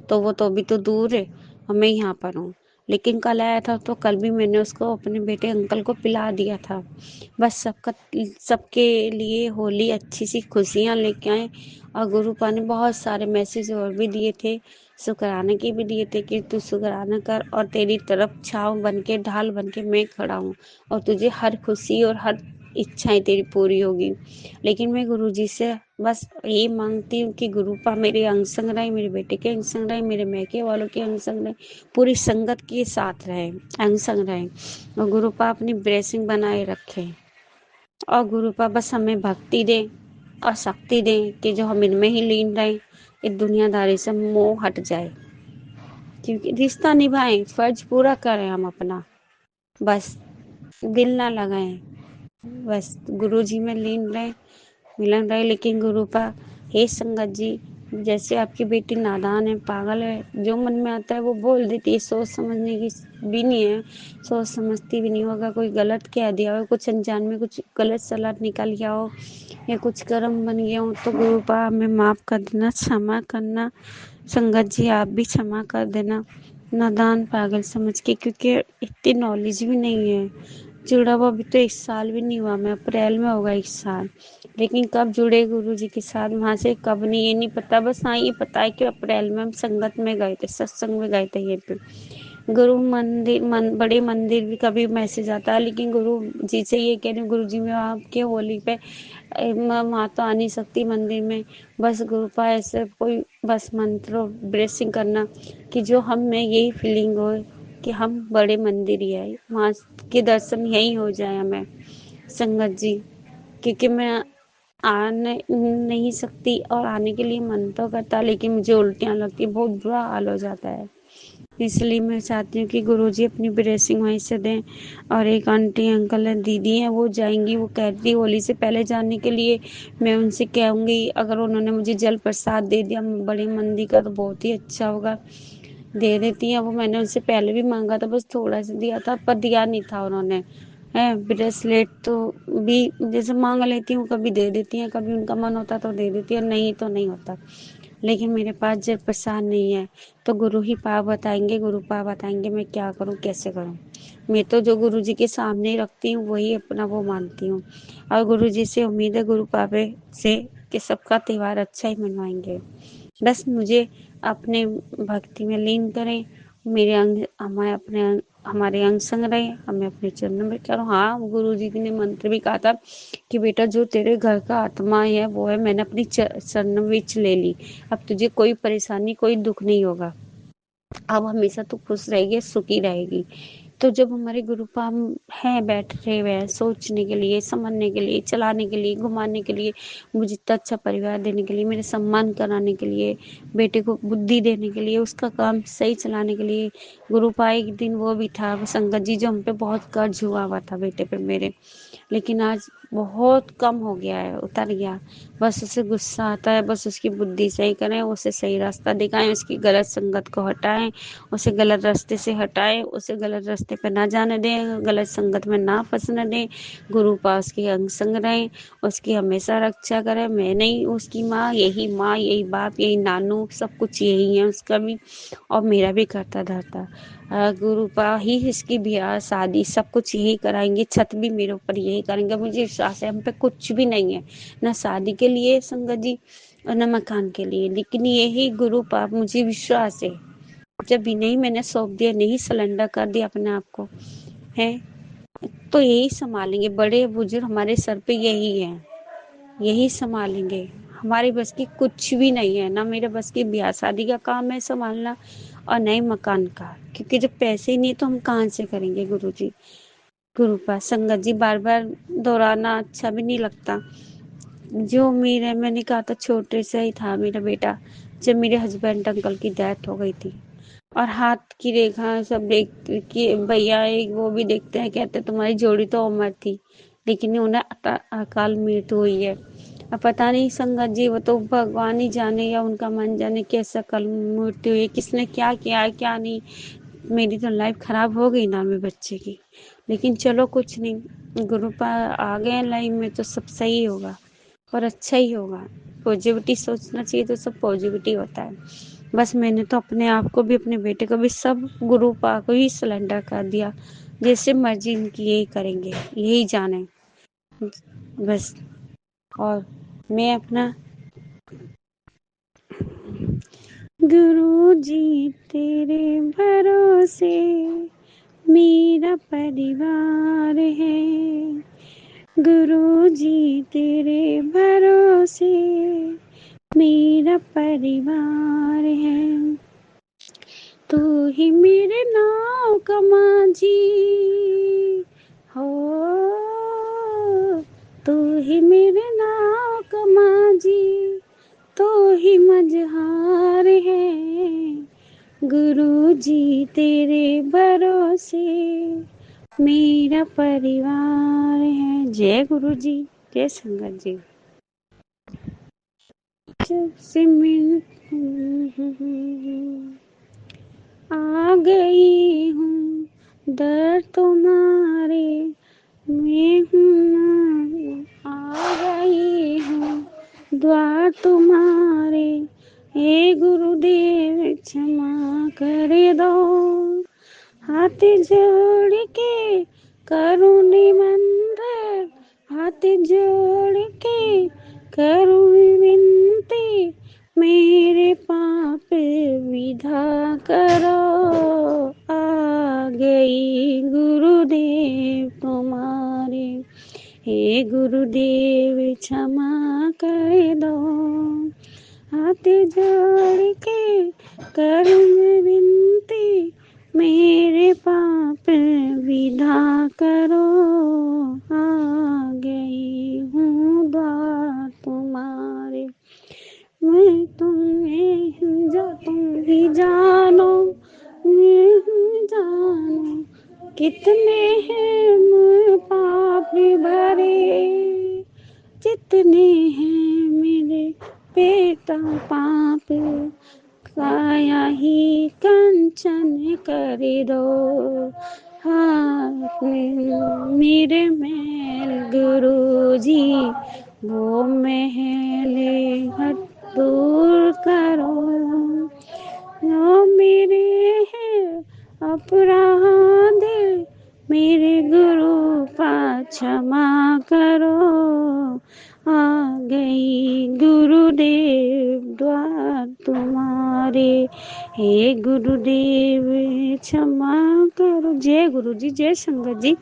तो वो तो अभी तो दूर है और मैं यहाँ पर हूँ। लेकिन कल आया था तो कल भी मैंने उसको अपने बेटे अंकल को पिला दिया था। बस सबके लिए होली अच्छी सी खुशियाँ लेके आए। और गुरुपा ने बहुत सारे मैसेज और भी दिए थे, शुक्राने के भी दिए थे कि तू शुक्राना कर, और तेरी तरफ छाँव बन के, ढाल बन के मैं खड़ा हूँ, और तुझे हर खुशी और हर इच्छाएं तेरी पूरी होगी। लेकिन मैं गुरुजी से बस यही मांगती हूँ कि गुरुपा मेरे अंग संग रहे, मेरे बेटे के अंग संग रहे, मेरे मैके वालों के अंग संग रहे, पूरी संगत के साथ रहे, अंग संग रहे, और गुरुपा अपनी ब्लेसिंग बनाए रखे, और गुरुपा बस हमें भक्ति दे और शक्ति दे कि जो हम इनमें ही लीन रहे, इस दुनियादारी से मोह हट जाए, क्योंकि रिश्ता निभाएं, फर्ज पूरा करें हम अपना, बस दिल ना लगाएं, बस गुरुजी में लीन रहे, मिलन रहे। लेकिन गुरुपा हे संगत जी, जैसे आपकी बेटी नादान है, पागल है, जो मन में आता है वो बोल देती है, सोच समझने की भी नहीं है, सोच समझती भी नहीं होगा, कोई गलत कह दिया हो, कुछ अनजान में कुछ गलत सलाह निकल गया हो, या कुछ कर्म बन गया हो, तो गुरुपा हमें माफ कर देना, क्षमा करना। संगत जी आप भी क्षमा कर देना, नादान पागल समझ के, क्योंकि इतनी नॉलेज भी नहीं है। जुड़ा हुआ अभी तो 1 साल भी नहीं हुआ, मैं अप्रैल में होगा 1 साल, लेकिन कब जुड़े गुरुजी के साथ वहाँ से कब नहीं ये नहीं पता। बस हाँ ये पता है कि अप्रैल में हम संगत में गए थे, सत्संग में गए थे ये पे गुरु मंदिर बड़े मंदिर भी कभी मैसेज आता है, लेकिन गुरु जी से ये कह रही हूँ गुरु जी मैं आपके होली पे मैं वहाँ तो आ नहीं सकती मंदिर में, बस गुरुपा ऐसे कोई बस मंत्र ब्लेसिंग करना कि जो हम में यही फीलिंग हो कि हम बड़े मंदिर ही है, वहाँ के दर्शन यही हो जाए हमें संगत जी, क्योंकि मैं आने नहीं सकती, और आने के लिए मन तो करता, लेकिन मुझे उल्टियाँ लगती, बहुत बुरा हाल हो जाता है। इसलिए मैं चाहती हूँ कि गुरुजी अपनी ब्लेसिंग वहीं से दें। और एक आंटी अंकल है, दीदी हैं, वो जाएंगी, वो कहती होली से पहले जाने के लिए, मैं उनसे कहूँगी अगर उन्होंने मुझे जल प्रसाद दे दिया बड़े मंदिर का तो बहुत ही अच्छा होगा, दे देती हैं। वो मैंने उनसे पहले भी मांगा था, बस थोड़ा सा दिया था, पर दिया नहीं था उन्होंने, है ब्रेसलेट तो भी जैसे मांग लेती हूँ, कभी दे देती हैं, कभी उनका मन होता तो दे देती है, नहीं तो नहीं होता। लेकिन मेरे पास जल प्रसाद नहीं है, तो गुरु ही पाप बताएंगे, गुरु पाप बताएंगे मैं क्या करूँ, कैसे करूँ। मैं तो जो गुरु जी के सामने रखती हूँ वही अपना वो मानती हूँ, और गुरु जी से उम्मीद है गुरु पापे से कि सबका त्योहार अच्छा ही मनवाएंगे। बस मुझे अपने भक्ति में लीन करें, मेरे अंग हमारे अपने हमारे अंग संग रहे, हमें अपने चरणों में करो। हाँ, गुरु जी ने मंत्र भी कहा था कि बेटा जो तेरे घर का आत्मा है वो है मैंने अपनी चरण विच ले ली, अब तुझे कोई परेशानी कोई दुख नहीं होगा, अब हमेशा तू खुश रहेगी सुखी रहेगी। तो जब हमारे गुरु पाम हैं बैठे हुए हैं सोचने के लिए, समझने के लिए, चलाने के लिए, घुमाने के लिए, मुझे इतना अच्छा परिवार देने के लिए, मेरे सम्मान कराने के लिए, बेटे को बुद्धि देने के लिए, उसका काम सही चलाने के लिए, गुरु पा एक दिन वो भी था संगत जी जो हम पे बहुत कर्ज हुआ था बेटे पे मेरे, लेकिन आज बहुत कम हो गया है, उतर गया। बस उसे गुस्सा आता है, बस उसकी बुद्धि सही करें, उसे सही रास्ता दिखाएं, उसकी गलत संगत को हटाएं, उसे गलत रास्ते से हटाएं, उसे गलत रास्ते पर ना जाने दें, गलत संगत में ना फंसने दें। गुरु पास के अंग संग रहें, उसकी हमेशा रक्षा करें। मैं नहीं, उसकी माँ, यही बाप, यही नानू, सब कुछ यही है उसका भी और मेरा भी करता धरता। गुरु पा ही इसकी ब्याह शादी सब कुछ यही कराएंगे, छत भी मेरे ऊपर यही करेंगे, मुझे विश्वास है। हम पे कुछ भी नहीं है, ना शादी के लिए संगत जी और न मकान के लिए, लेकिन यही गुरु पाप मुझे विश्वास है। जब भी नहीं मैंने सौंप दिया, नहीं सिलेंडर कर दिया अपने आप को है, तो यही संभालेंगे। बड़े बुजुर्ग हमारे सर पे यही है, यही संभालेंगे। हमारे बस की कुछ भी नहीं है, ना मेरे बस की ब्याह शादी का काम है संभालना और न ही मकान का, क्योंकि जब पैसे ही नहीं तो हम कहाँ से करेंगे। गुरु जी, गुरु पास संगत जी बार बार दोहराना अच्छा भी नहीं लगता। जो मेरा मैंने कहा था छोटे से ही था मेरा बेटा जब मेरे हस्बैंड अंकल की डेथ हो गई थी, और हाथ की रेखा सब देख के भैया एक वो भी देखते हैं, कहते तुम्हारी जोड़ी तो अमर थी, लेकिन उन्हें अकाल मृत्यु हुई है। अब पता नहीं संगत जी, वो तो भगवान ही जाने या उनका मन जाने कैसा कल मृत्यु हुई, किसने क्या किया है क्या नहीं। मेरी तो लाइफ खराब हो गई ना मेरे बच्चे की, लेकिन चलो कुछ नहीं, गुरु पर आ गए लाइफ में तो सब सही होगा और अच्छा ही होगा। पॉजिटिविटी सोचना चाहिए तो सब पॉजिटिविटी होता है। बस मैंने तो अपने आप को भी अपने बेटे को भी सब गुरु पा को ही सिलेंडर कर दिया, जैसे मर्जी इनकी यही करेंगे, यही जाने बस। और मैं अपना गुरु जी तेरे भरोसे मेरा परिवार है, गुरु जी तेरे भरोसे मेरा परिवार है, तू ही मेरे नाव का माझी हो, तू ही मेरे नाव का माझी, तो ही मझहार है, गुरु जी तेरे भरोसे मेरा परिवार है। जय गुरु जी, जय संगत जी। जब से मैं आ गई हूँ दर तुम्हारे, मैं हूँ आ गई हूँ द्वार तुम्हारे, हे गुरुदेव क्षमा कर दो, हाथ जोड़ के करूँ निमंत्रण, हाथ जोड़ के करूँ विनती, मेरे पाप विधा करो, आ गई गुरुदेव तुम्हारे, हे गुरुदेव क्षमा कर दो, हाथ जोड़ के करूँ विनती, मेरे पाप विधा करो, आ गई हूँ द्वार तुम्हारे, मैं तुम्हें जो तुम ही जानो, मैं जानो कितने हैं मुझ पाप भरे, जितने हैं मेरे बेटा पाप, काया ही कंचन कर दो, हाथ में मेरे मैल गुरु जी, वो महले हट दूर करो, वो मेरे है अपराध, मेरे गुरु पा क्षमा करो, आ गई गुरुदेव द्वार तुम हे गुरुदेव क्षमा करो। जय गुरु जी, जय संगत जी।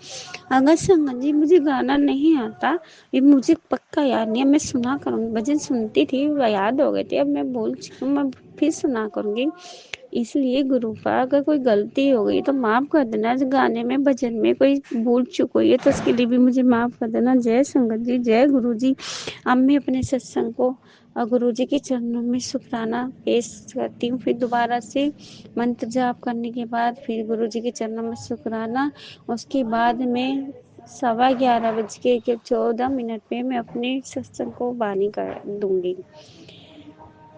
अगर संगत जी मुझे गाना नहीं आता, ये मुझे पक्का याद नहीं है, मैं सुना करूँगी। भजन सुनती थी, वो याद हो गए थे, अब मैं भूल चुकी हूँ, मैं फिर सुना करूँगी। इसलिए गुरुपा अगर कोई गलती हो गई तो माफ़ कर देना। गाने में भजन में कोई भूल चूक हुई है तो उसके लिए भी मुझे माफ़ कर देना। जय संगत जी, जय गुरु जी। अब मैं अपने सत्संग को गुरु जी के चरणों में शुक्राना पेश करती हूँ। फिर दोबारा से मंत्र जाप करने के बाद फिर गुरु जी के चरणों में शुक्राना। उसके बाद में 11:14 पे मैं अपने सत्संग को वाणी कर दूंगी।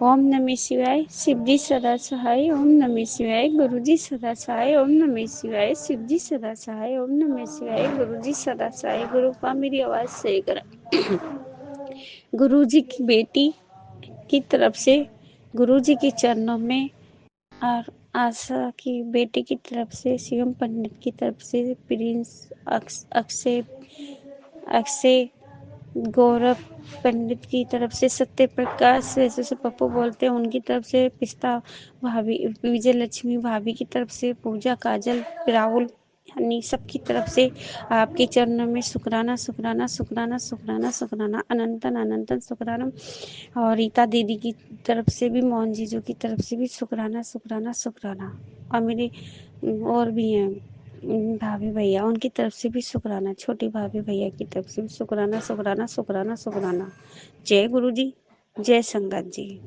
ओम नमः शिवाय, शिव जी सदा सहाय। ओम नमः शिवाय, गुरु जी सदा सहाय। ओम नमः शिवाय, शिव जी सदा सहाय। ओम नमः शिवाय, गुरु जी सदा सहाय। गुरु पा मेरी आवाज सही करा। गुरु जी की बेटी की तरफ से गुरु जी के चरणों में, और आशा की बेटी की तरफ से, शिवम पंडित की तरफ से, प्रिंस अक्षय अक्षय गौरव पंडित की तरफ से, सत्य प्रकाश जैसे पप्पू बोलते हैं उनकी तरफ से, पिस्ता भाभी, विजय लक्ष्मी भाभी की तरफ से, पूजा काजल राहुल हनी सबकी तरफ से आपके चरणों में शुक्राना शुक्राना शुक्राना शुक्राना शुक्राना अनंतन अनंतन शुक्राना। और रीता दीदी की तरफ से भी, मोहन जीजू की तरफ से भी शुक्राना शुक्राना शुक्राना। और मेरे और भी हैं भाभी भैया, उनकी तरफ से भी शुक्राना। छोटी भाभी भैया की तरफ से भी शुक्राना शुक्राना शुक्राना शुक्राना। जय गुरु जी, जय संगत जी।